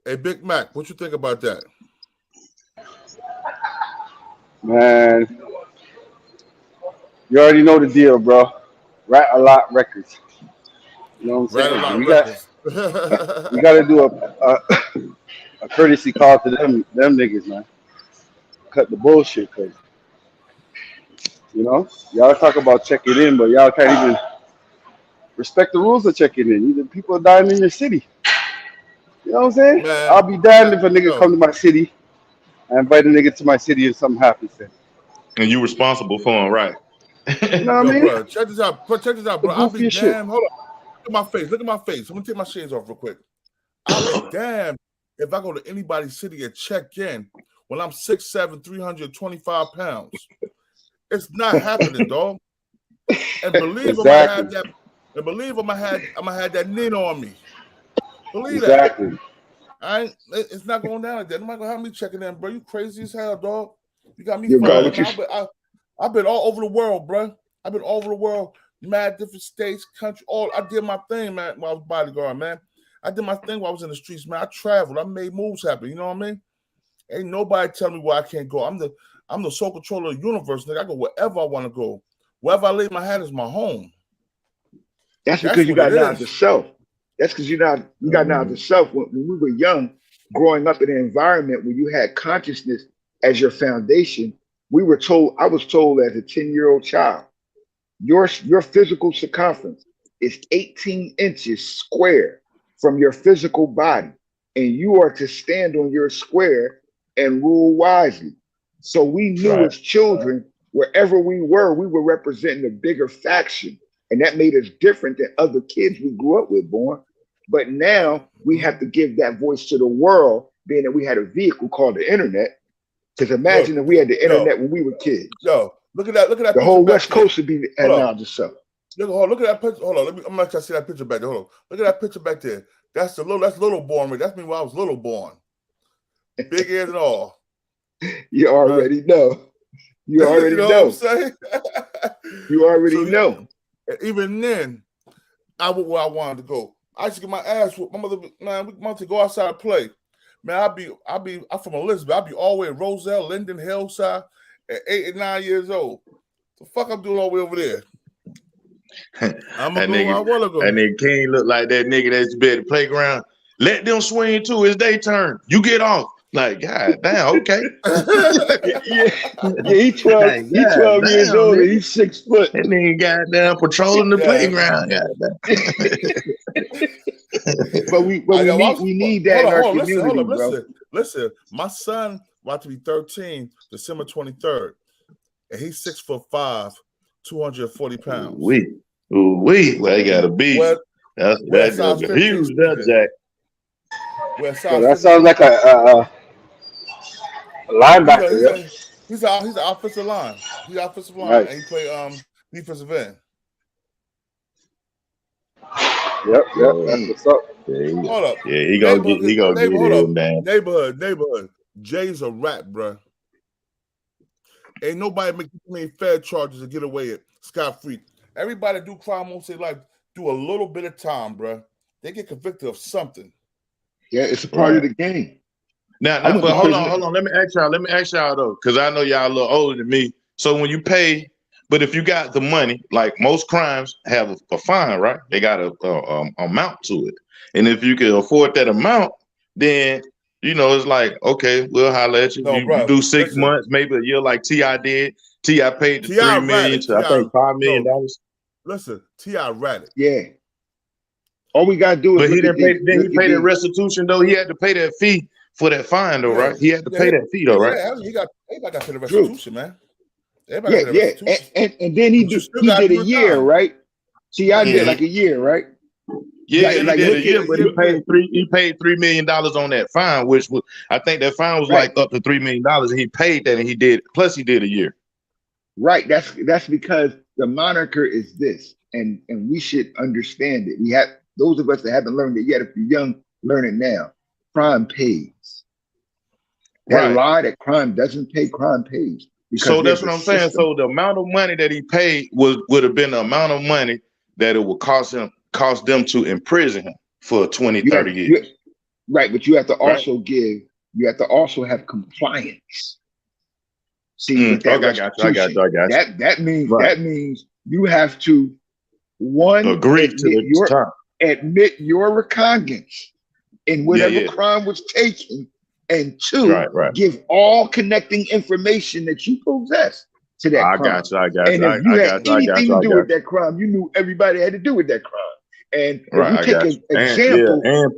Hey, Big Mac, what you think about that? Man, you already know the deal, bro. Rat a lot records. You know what I'm Rat a saying? lot We records. got to do a courtesy call to them niggas, man. Cut the bullshit, cause you know y'all talk about checking in, but y'all can't even respect the rules of checking in. Even people are dying in your city. You know what I'm saying? Man, I'll be damned if a nigga yo. come to my city. I invite a nigga to my city and something happens to him. And you responsible for him, right? You know what I Yo, mean? bro, check this out. Check this out, The bro. I'll be goofiest shit. damned. Hold on. Look at my face. Look at my face. I'm gonna take my shades off real quick. I'll be damned if I go to anybody's city and check in when I'm 6'7", 325 pounds. It's not happening, dog. And believe I'm gonna have that. And believe I'm gonna have that Nino on me. Believe that. It's not going down like that. Nobody gonna have me checking in, bro. You crazy as hell, dog. You got me fucked up, man. I've been all over the world, bro. I've been all over the world, mad different states, country. I did my thing, man. When I was bodyguard, man. I did my thing while I was in the streets, man. I traveled. I made moves happen. You know what I mean? Ain't nobody tell me where I can't go. I'm the sole controller of the universe, nigga. I go wherever I want to go. Wherever I lay my hat is my home. That's because you got knowledge of self. That's because you got knowledge of self. When we were young, growing up in an environment where you had consciousness as your foundation, I was told as a 10-year-old child, your physical circumference is 18 inches square from your physical body, and you are to stand on your square and rule wisely. So we knew as children, wherever we were representing a bigger faction, and that made us different than other kids we grew up with, born. But now we have to give that voice to the world, being that we had a vehicle called the internet. Because imagine if we had the internet when we were kids. Yo, look at that. The whole West Coast would be at knowledge of self. Look at that picture. Hold on, I'm gonna let you see that picture back there. Hold on. Look at that picture back there. That's little born. That's me when I was little born. Big ears and all. You already know. You already know. What I'm saying? You already know. Even then, I went where I wanted to go. I used to get my ass whooped. My mother, man, we wanted to go outside and play. Man, I'm from Elizabeth. I'll be all the way in Roselle, Linden, Hillside at 8 and 9 years old. The fuck I'm doing all the way over there? I'm gonna go where I wanna go. And then King look like that nigga that's been at the playground. Let them swing too. It's their turn. You get off. Like, God damn, okay. He 12 years old and he's 6 foot. And then goddamn patrolling the playground. But we need that in our community, bro. Listen, my son about to be 13, December 23rd, and he's 6'5", 240 pounds. Well, he got a beat. That's a huge Jack. So that sounds like a linebacker. He's an offensive line. He's offensive line, Nice. and he play defensive end. Yep, that's what's up. Hold up. Yeah, he gonna get it, man. Neighborhood. Jay's a rat, bro. Ain't nobody make many fair charges to get away scot-free. Everybody do crime most of their life, do a little bit of time, bro. They get convicted of something. Yeah, it's a part of the game. Now, but hold on. Let me ask y'all though, because I know y'all a little older than me. So when you pay, but if you got the money, like most crimes have a fine, right? They got a amount to it, and if you can afford that amount, then you know it's like, okay, we'll holler at you. You do 6 months, maybe a year, like T.I. did. T.I. paid the $3 million to I think $5 million. Listen, T.I. ratted. Yeah. All we gotta do is. But he didn't pay. Then he paid the restitution though. He had to pay that fee for that fine though, right? He had to pay that fee though, right? Yeah, everybody got to pay the restitution, man. And then he did a year, right? T.I. did like a year, right? Yeah, he did a year, but he paid $3 million on that fine, which was, I think that fine was like up to $3 million, and he paid that, and he did a year. Right. That's because the moniker is this, and we should understand it. We have those of us that haven't learned it yet. If you're young, learn it now. Crime pays. That lie that crime doesn't pay, crime pays. So that's what I'm saying. So the amount of money that he paid would have been the amount of money that it would cost him cost them to imprison him for 20, 30 years. Right, but you have to Right. also you have to also have compliance. See, with that Okay, I got you. I got you. I got you. that means you have to agree to the time. admit your recognizance in whatever crime was taken, and two, give all connecting information that you possess to that crime. I got you. And if you had anything to do with that crime, you knew everybody had to do with that crime. And if we take an example and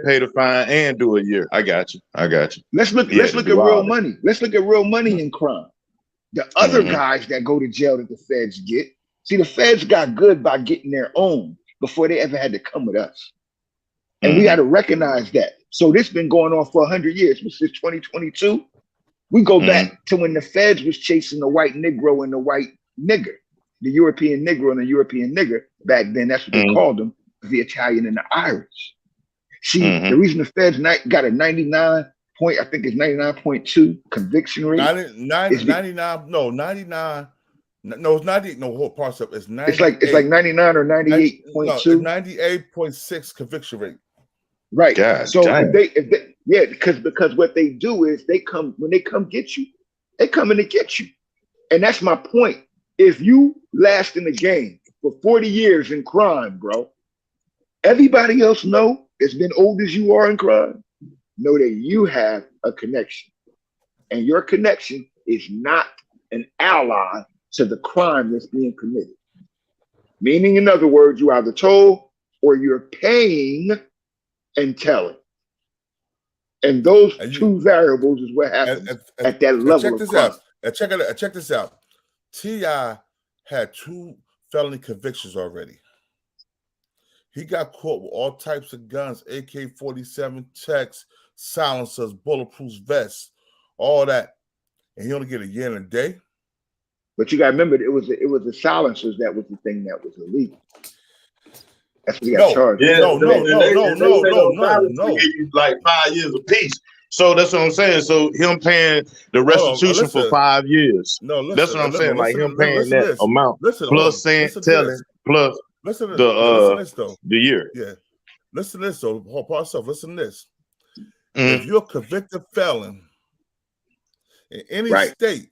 pay the fine and do a year. I got you. Let's look at real money. Let's look at real money in crime. The other guys that go to jail that the feds get. See, the feds got good by getting their own before they ever had to come with us. And we got to recognize that. So this been going on for 100 years. Since 2022, we go back to when the feds was chasing the white Negro and the white nigger, the European Negro and the European nigger. Back then, that's what they called them, the Italian and the Irish. See, the reason the feds got a 99.2 conviction rate. 99. No, it's 98. No, whole parts of it's 98. It's like 99 or 98.2. No, it's 98.6 conviction rate. Right. God, so damn. if they because what they do is when they come get you, they come in to get you. And that's my point. If you last in the game for 40 years in crime, bro, everybody else that's been old as you are in crime, know that you have a connection. And your connection is not an ally to the crime that's being committed. Meaning, in other words, you either told or you're paying and telling. And those two variables is what happens at that level of crime. Check this out. T.I. had 2 felony convictions already. He got caught with all types of guns, AK-47, techs, silencers, bulletproof vests, all that. And he only get a year and a day. But you got to remember, it was the silencers that was the thing that was illegal. That's what he got charged. Yeah, No. Like 5 years apiece. So that's what I'm saying. So him paying the restitution for 5 years. That's what I'm saying. Like him paying that amount plus telling plus the year. Yeah. Listen to this. So listen to this. If you're a convicted felon in any state,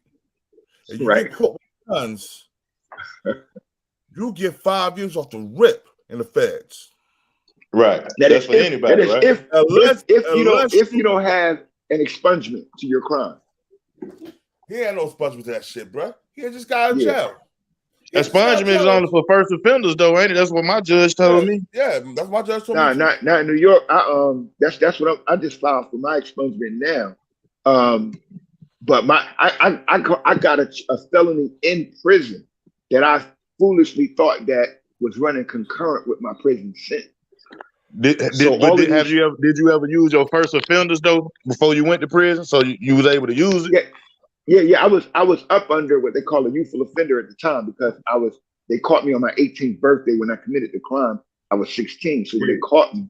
and you get caught with guns, you get 5 years off the rip in the feds. Right. That's for anybody, right? If you don't have an expungement to your crime. He had no expungement to that shit, bro. He just got out of jail. Expungement is only for first offenders, though, ain't it? That's what my judge told me. Yeah, that's my judge told me. Not in New York. That's what I just filed for my expungement now. But I got a felony in prison that I foolishly thought that was running concurrent with my prison sentence. Did you ever use your first offenders though before you went to prison? So you was able to use it? Yeah. I was up under what they call a youthful offender at the time because they caught me on my 18th birthday when I committed the crime. I was 16, so when they caught me,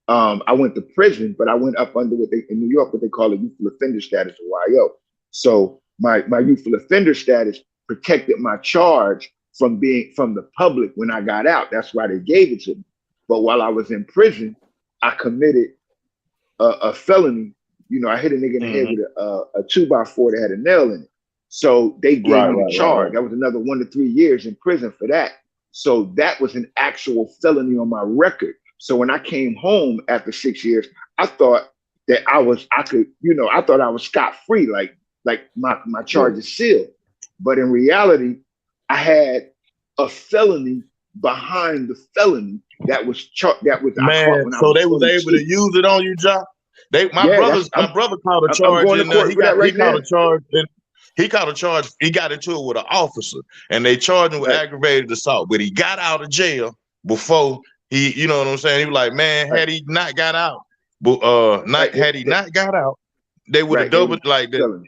I went to prison, but I went up under in New York what they call a youthful offender status, or YO. So my youthful offender status protected my charge from the public when I got out. That's why they gave it to me. But while I was in prison, I committed a felony. You know, I hit a nigga in the head with a 2x4 that had a nail in it. So they gave me the charge. That was another 1 to 3 years in prison for that. So that was an actual felony on my record. So when I came home after 6 years, I thought that I thought I was scot-free, like my charge is sealed. But in reality, I had a felony behind the felony that was man. So they was able to use it on you, John. My brother caught a charge. He caught a charge. He got into it with an officer, and they charged him with aggravated assault. But he got out of jail before he, you know what I'm saying? He was like, man, had he not got out, they would have doubled like that.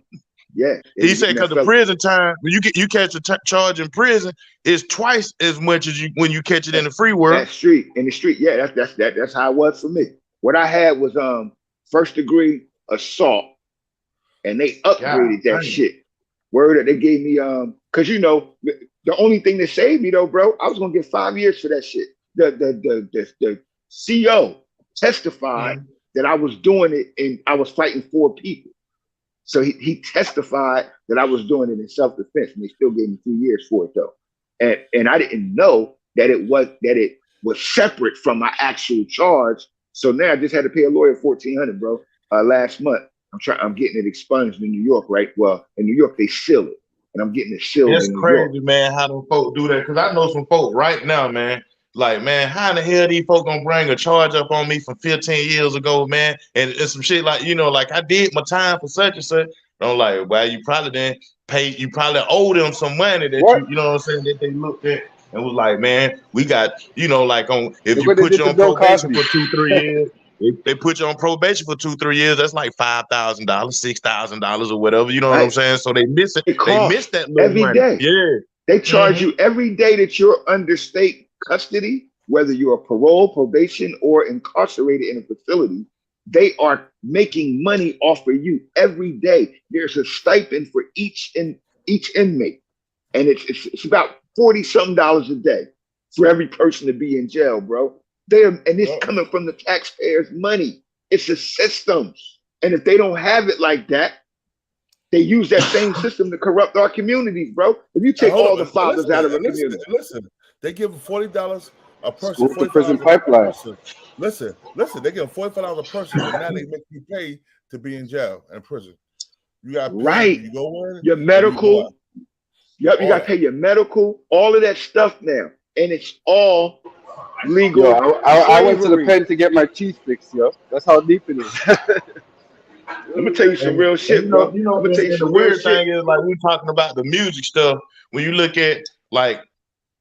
Yeah, he said because the prison time, when you catch a charge in prison, is twice as much as when you catch it in the free world. In the street, yeah, that's how it was for me. What I had was first degree assault, and they upgraded that shit. Word that they gave me because the only thing that saved me though, bro, I was gonna get 5 years for that shit. the CO testified that I was doing it and I was fighting 4 people. So he testified that I was doing it in self-defense, and they still gave me 2 years for it though. And I didn't know that it was separate from my actual charge. So now I just had to pay a lawyer $1,400, bro. Last month. I'm getting it expunged in New York, right? Well, in New York they seal it, and I'm getting it sealed It's in New crazy, York. man, how them folk do that. Because I know some folk right now, man. Like, man, how in the hell these folk gonna bring a charge up on me from 15 years ago, man? And some shit like, you know, like I did my time for such and such. And I'm like, well, you probably didn't pay, you probably owe them some money that you know what I'm saying, that they looked at and was like, man, we got, you know, like if you put you on probation for 2-3 years. They put you on probation for 2-3 years. That's like $5,000, $6,000 or whatever. You know what I'm saying? So they miss it. They miss that little every money. day. Yeah. They charge you every day that you're under state custody, whether you're parole, probation, or incarcerated in a facility. They are making money off of you every day. There's a stipend for each inmate, and it's about $40-something a day for every person to be in jail, bro. And it's coming from the taxpayers' money. It's a system. And if they don't have it like that, they use that same system to corrupt our communities, bro. If you take all the fathers out of a community. Listen, they give them $40 a person. School to prison pipeline. Listen, they give them $45 a person, but now they make you pay to be in jail and prison. You got to pay. Right. You go in. Your medical. Yep, you got to pay your medical, all of that stuff now. And it's all legal. Yo, I went to the pen to get my teeth fixed, yo. That's how deep it is. Let me tell you some real shit, bro. You know, Let me tell you and the some real weird thing shit. is, like, we're talking about the music stuff. When you look at, like,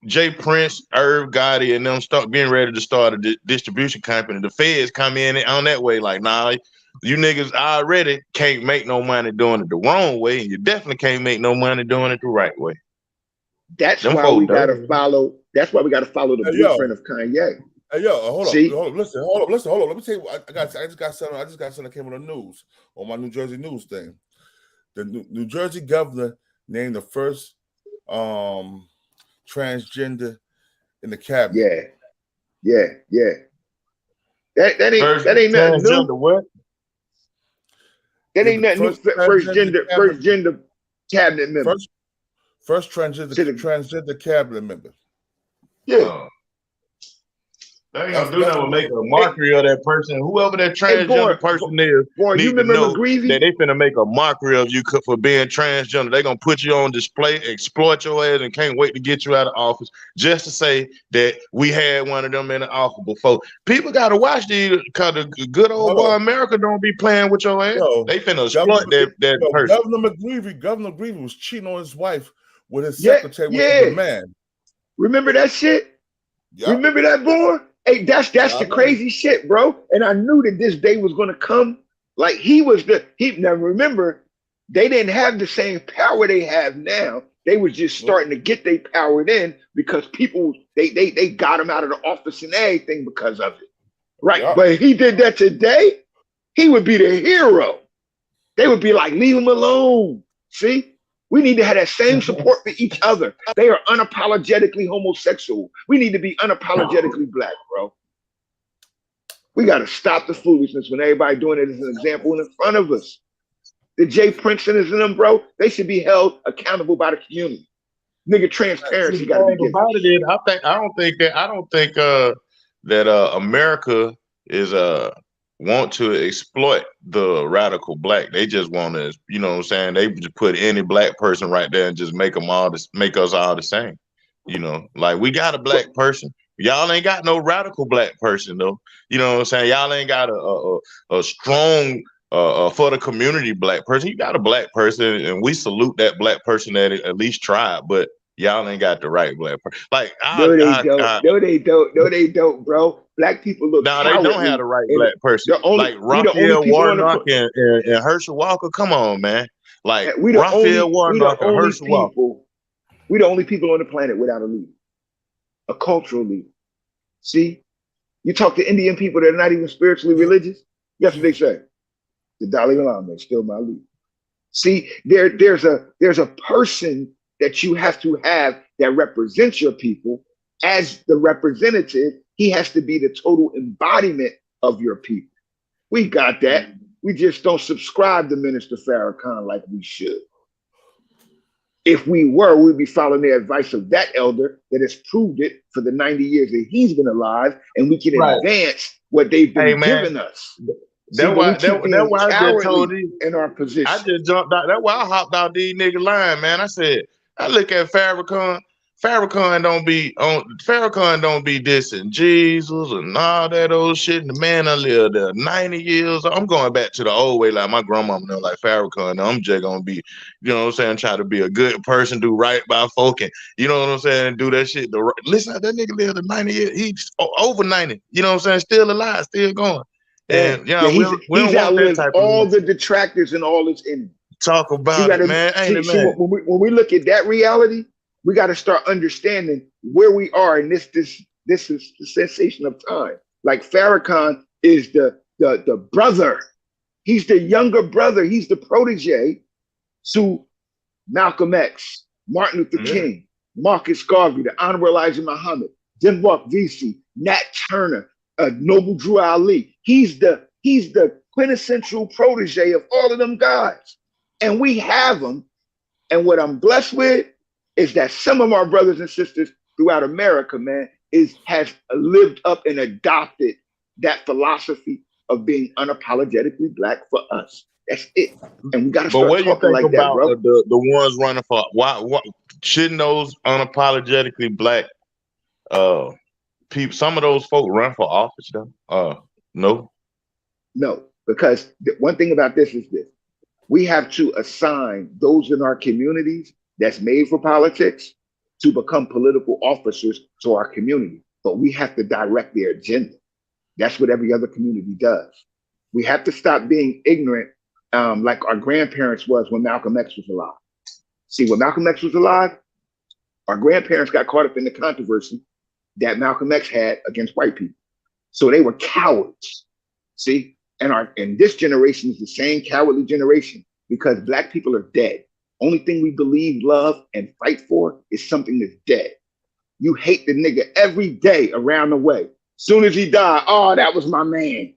Jay Prince, Irv Gotti, and them start getting ready to start a distribution company, the feds come in on that way, like, nah, you niggas already can't make no money doing it the wrong way, and you definitely can't make no money doing it the right way. That's why we gotta follow. That's why we gotta follow the blueprint of Kanye. Hey, yo, hold on. Listen, hold on. Let me tell you, I just got something that came on the news, on my New Jersey news thing. The New Jersey governor named the first transgender in the cabinet. Yeah. That ain't nothing new. What? That ain't nothing new. First gender cabinet member. First transgender cabinet member. Yeah. They ain't gonna do nothing but make a mockery of that person. Whoever that transgender person is, need to know that they finna make a mockery of you for being transgender. They gonna put you on display, exploit your ass, and can't wait to get you out of office just to say that we had one of them in the office before. People gotta watch these, because the good old boy America don't be playing with your ass. They finna exploit that person. Governor McGreevey was cheating on his wife with his secretary, which was a man. Remember that shit? Yep. Remember that, boy? Hey, that's the crazy shit, bro. And I knew that this day was gonna come. Like now remember, they didn't have the same power they have now. They was just starting to get their power in because people they got him out of the office and everything because of it. Right. Yep. But if he did that today, he would be the hero. They would be like, leave him alone. See? We need to have that same support for each other. They are unapologetically homosexual. We need to be unapologetically black, bro. We got to stop the foolishness when everybody doing it as an example in front of us. The Jay Princetons and them, bro, they should be held accountable by the community. Nigga, transparency got to be given. I don't think that America is want to exploit the radical black. They just want to, you know what I'm saying? They just put any black person right there and just make us all the same. You know, like we got a black person. Y'all ain't got no radical black person though. You know what I'm saying? Y'all ain't got a strong for the community black person. You got a black person, and we salute that black person that at least tried, but y'all ain't got the right black person. Like No, they don't, bro. Black people look. No, they don't have the right black person. Like Raphael Warnock and Herschel Walker. Come on, man. Like Raphael Warnock and Herschel Walker. We the only people on the planet without a leader, a cultural leader. See, you talk to Indian people that are not even spiritually religious. Guess what they say? The Dalai Lama is still my leader. See, there's a person that you have to have that represents your people, as the representative, he has to be the total embodiment of your people. We got that. We just don't subscribe to Minister Farrakhan like we should. If we were, we'd be following the advice of that elder that has proved it for the 90 years that he's been alive, and we can advance what they've been giving us. That's why I just told you in our position. I just jumped out. That's why I hopped out these niggas line, man. I said, I look at Farrakhan. Farrakhan don't be dissing Jesus and all that old shit. And the man I lived there 90 years. I'm going back to the old way, like my grandmama know, like Farrakhan. I'm just gonna be, you know what I'm saying, try to be a good person, do right by folk, and you know what I'm saying, do that shit. Listen, that nigga lived 90 years. He's over 90. You know what I'm saying, still alive, still going. And yeah, we don't want outlived that type all of the detractors and all its enemies. Talk about it, man. Ain't it, man? When we look at that reality, we got to start understanding where we are in this is the sensation of time. Like Farrakhan is the brother. He's the younger brother. He's the protege to Malcolm X, Martin Luther King, Marcus Garvey, the Honorable Elijah Muhammad, Dimwalk Vesey, Nat Turner, Noble Drew Ali. He's the quintessential protege of all of them guys. And we have them. And what I'm blessed with is that some of our brothers and sisters throughout America, man, has lived up and adopted that philosophy of being unapologetically black for us. That's it. And we got to start talking like that, bro. The ones running for why shouldn't those unapologetically black people, some of those folk run for office though? No, because one thing about this is this: we have to assign those in our communities that's made for politics to become political officers to our community, but we have to direct their agenda. That's what every other community does. We have to stop being ignorant, like our grandparents was when Malcolm X was alive. See, when Malcolm X was alive, our grandparents got caught up in the controversy that Malcolm X had against white people. So they were cowards. See, and this generation is the same cowardly generation because black people are dead. Only thing we believe, love, and fight for is something that's dead. You hate the nigga every day around the way. Soon as he died, oh, that was my man.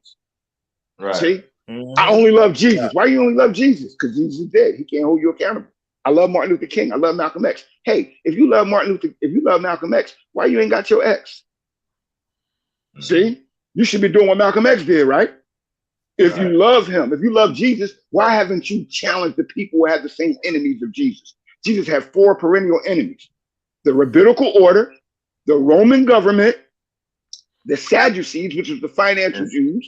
Right. See? I only love Jesus. Yeah. Why you only love Jesus? Because Jesus is dead. He can't hold you accountable. I love Martin Luther King. I love Malcolm X. Hey, if you love Malcolm X, why you ain't got your ex? See? You should be doing what Malcolm X did, right? If you love him, if you love Jesus, why haven't you challenged the people who have the same enemies of Jesus? Jesus had 4 perennial enemies: the rabbinical order, the Roman government, the Sadducees, which is the financial Jews,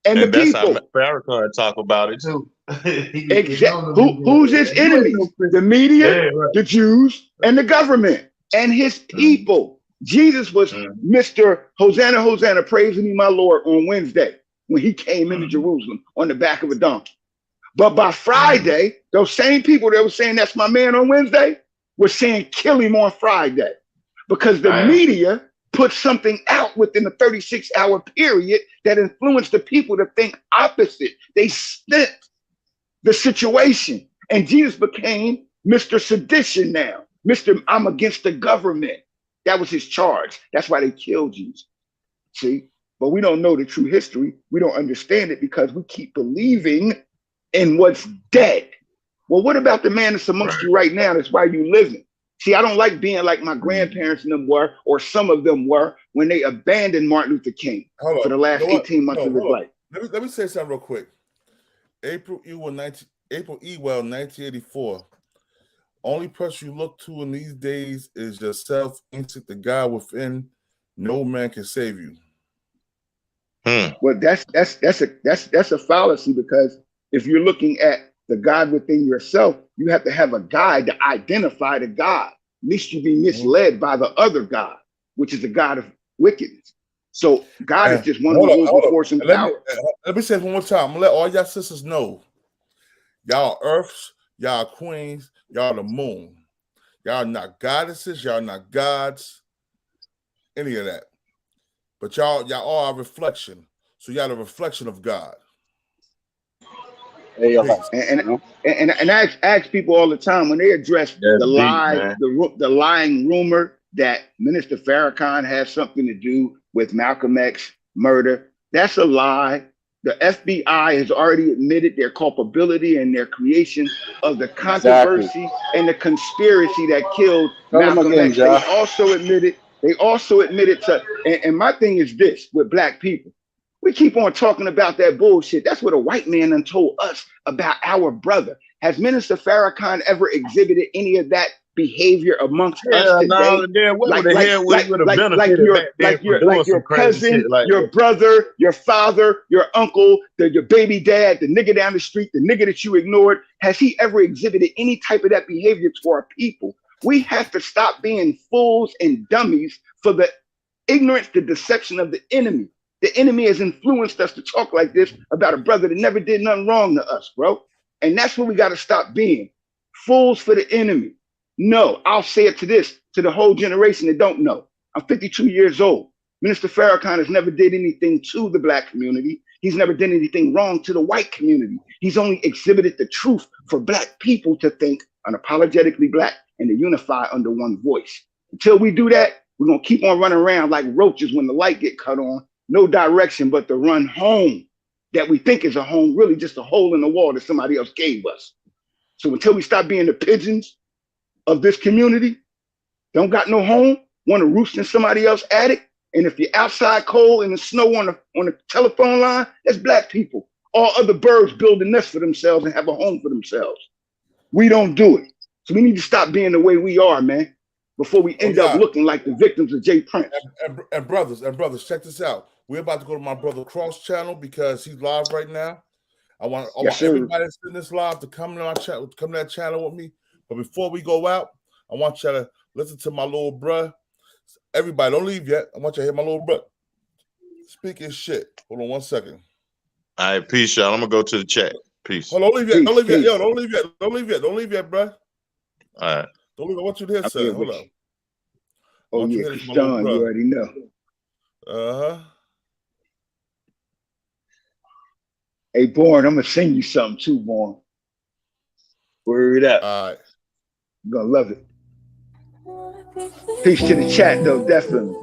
and the people. That's how Farrakhan talk about it too. Exactly. Who's his enemies? The media, the Jews, and the government, and his people. Jesus was Mr. Hosanna, Hosanna, praise me, my Lord, on Wednesday, when he came into Jerusalem on the back of a donkey. But by Friday, those same people that were saying that's my man on Wednesday were saying kill him on Friday, because the media put something out within a 36-hour period that influenced the people to think opposite. They spent the situation, and Jesus became Mr. Sedition now. Mr. I'm against the government. That was his charge. That's why they killed Jesus. See? But we don't know the true history. We don't understand it because we keep believing in what's dead. Well, what about the man that's amongst you right now? That's why you living. See, I don't like being like my grandparents and them were, or some of them were, when they abandoned Martin Luther King for the last 18 months of his life. Let me say something real quick. April Ewell, 1984. Only person you look to in these days is yourself, instinct, the God within. No man can save you. Well, that's a fallacy, because if you're looking at the God within yourself, you have to have a guide to identify the God. At least you be misled by the other God, which is the God of wickedness. So God is just one who rules with force and power. Let me say it one more time. I'm gonna let all y'all sisters know, y'all earths, y'all queens, y'all the moon. Y'all not goddesses, y'all not gods, any of that. But y'all all are reflection. So y'all a reflection of God. And I ask people all the time when they address the lie, the lying rumor that Minister Farrakhan has something to do with Malcolm X murder. That's a lie. The FBI has already admitted their culpability and their creation of the controversy and the conspiracy that killed Malcolm X. They also admitted to, and my thing is this with black people. We keep on talking about that bullshit. That's what a white man done told us about our brother. Has Minister Farrakhan ever exhibited any of that behavior amongst us today? No, then what would the hell would have benefited like your cousin, your brother, your father, your uncle, your baby dad, the nigga down the street, the nigga that you ignored? Has he ever exhibited any type of that behavior to our people? We have to stop being fools and dummies for the ignorance, the deception of the enemy. The enemy has influenced us to talk like this about a brother that never did nothing wrong to us, bro. And that's what we got to stop being. Fools for the enemy. No, I'll say it to the whole generation that don't know. I'm 52 years old. Minister Farrakhan has never did anything to the black community. He's never done anything wrong to the white community. He's only exhibited the truth for black people to think unapologetically black and to unify under one voice. Until we do that, we're going to keep on running around like roaches when the light get cut on. No direction but to run home that we think is a home, really just a hole in the wall that somebody else gave us. So until we stop being the pigeons of this community, don't got no home, want to roost in somebody else's attic, and if you're outside cold in the snow on the telephone line, that's black people. All other birds build a nest for themselves and have a home for themselves. We don't do it. So we need to stop being the way we are, man, before we end up looking like the victims of Jay Prince. And brothers, check this out. We're about to go to my brother Cross channel because he's live right now. I want everybody that's in this live to come to our chat, come to that channel with me. But before we go out, I want you to listen to my little bruh. Everybody, don't leave yet. I want you to hear my little bruh speak his shit. Hold on 1 second. All right, peace, y'all. I'm gonna go to the chat. Peace. Hold on, don't leave yet. Don't leave yet. Yo, don't leave yet. Don't leave yet. Don't leave yet, bruh. All right. Don't leave. I want you to hear something. Hold on. Oh yeah, John, you already know. Uh-huh. Hey, Born, I'm gonna send you something too, Born. Word up. All right. You're gonna love it. Peace to the chat, though, definitely.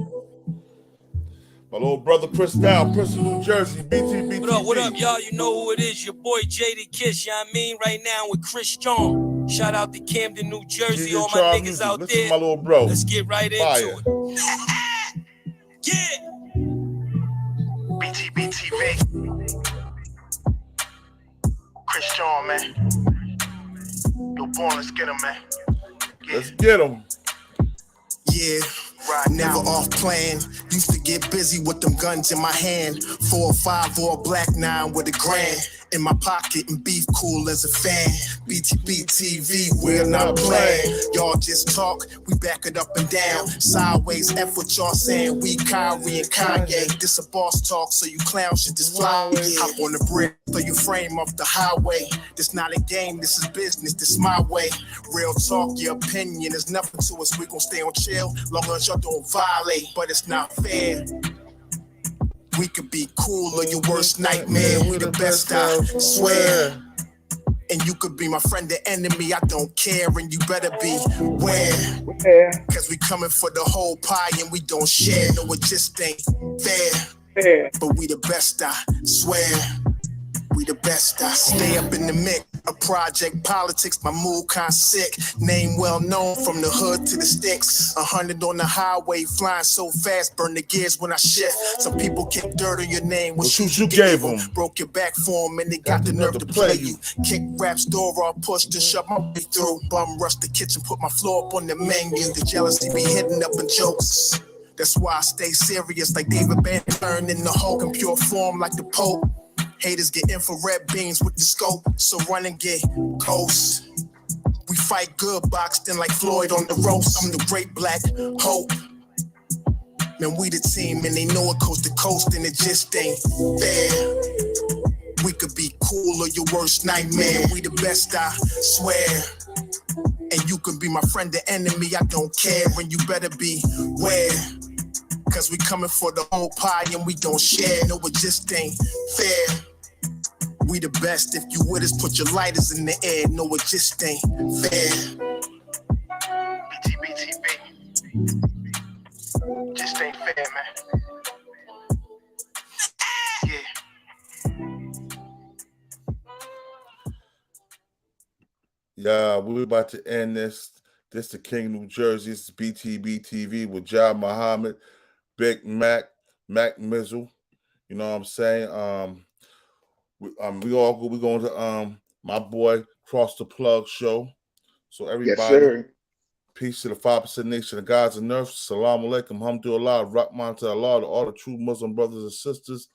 My little brother Chris Down, Princeton, New Jersey, BTBTV. What up, y'all? You know who it is. Your boy Jada Kiss, you know what I mean? Right now with Chris John. Shout out to Camden, New Jersey, all my niggas music. Out Listen there. To my little bro. Let's get right into it. Yeah. BTBTV. Chris John, man. Yo, Born, let's get him, man. Yeah. Let's get him. Yeah. Never off plan. Used to get busy with them guns in my hand. 4 or 5 or a black 9 with a grand in my pocket and beef cool as a fan. BTBTV, we're not playing. Y'all just talk, we back it up and down. Sideways, F what y'all saying. We Kyrie and Kanye. This a boss talk, so you clowns should just fly. Hop on the bridge, throw your frame off the highway. This not a game, this is business, this my way. Real talk, your opinion is nothing to us. We gon' stay on chill, long as y'all don't violate. But it's not fair. We could be cool or your worst nightmare. We the best, I swear. And you could be my friend or enemy, I don't care. And you better be where. Cause we coming for the whole pie and we don't share. No, it just ain't fair. But we the best, I swear. We the best, I stay up in the mix. A project politics, my mood kinda sick. Name well known from the hood to the sticks. 100 on the highway, flying so fast, burn the gears when I shift. Some people kick dirt on your name. What shoes you gave them? Broke your back for them and they got the nerve to play you. Kick rap's door off, pushed and shove my way through. Bum rush the kitchen, put my floor up on the menu. The jealousy be hitting up in jokes. That's why I stay serious like David Banner. Turn in the Hulk in pure form like the Pope. Haters get infrared beams with the scope, so run and get ghost. We fight good, boxed in like Floyd on the ropes. I'm the great black hope. Man, we the team and they know it coast to coast and it just ain't fair. We could be cool or your worst nightmare. We the best, I swear. And you can be my friend or enemy, I don't care. And you better be where. Cause we coming for the whole pie and we don't share. No, it just ain't fair. We the best. If you with us, put your lighters in the air. No, it just ain't fair. BTBTV. Yeah, we're about to end this. This is the King of New Jersey. This is BTBTV with John Muhammad, Big Mac, Mac Mizzle. You know what I'm saying? We're going to my boy Cross the Plug show. So everybody, yes, sir. Peace to the 5% nation of gods and earth. Salam alaikum, alhamdulillah, rahman to Allah, to all the true Muslim brothers and sisters,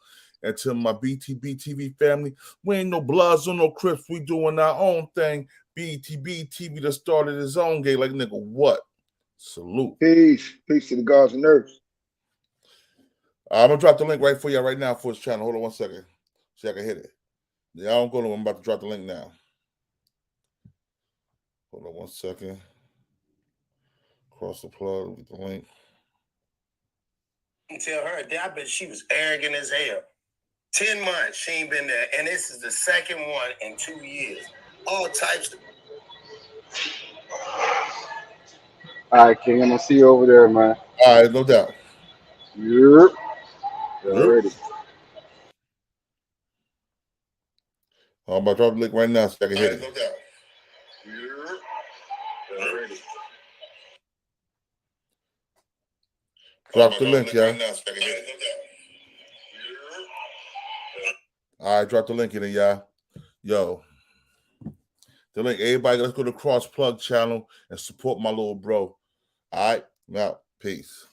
and to my BTBTV family. We ain't no Bloods or no Crips. We doing our own thing. BTBTV that started his own game. Like, nigga, what? Salute. Peace. Peace to the gods and earth. I'm going to drop the link right for you right now for his channel. Hold on 1 second. See if I can hit it. Yeah, I don't go to. I'm about to drop the link now. Hold on 1 second. Cross the plug with the link. Tell her that I bet she was arrogant as hell. 10 months she ain't been there, and this is the second one in 2 years. All types of. All right, King, I'm gonna see you over there, man. All right, no doubt. Yep. Already. I'm about to drop the link right now so I can hit it. No doubt. Already. Drop the link, y'all. All right, drop the link in there, y'all. Yo. The link. Everybody, let's go to Cross Plug channel and support my little bro. All right, now, peace.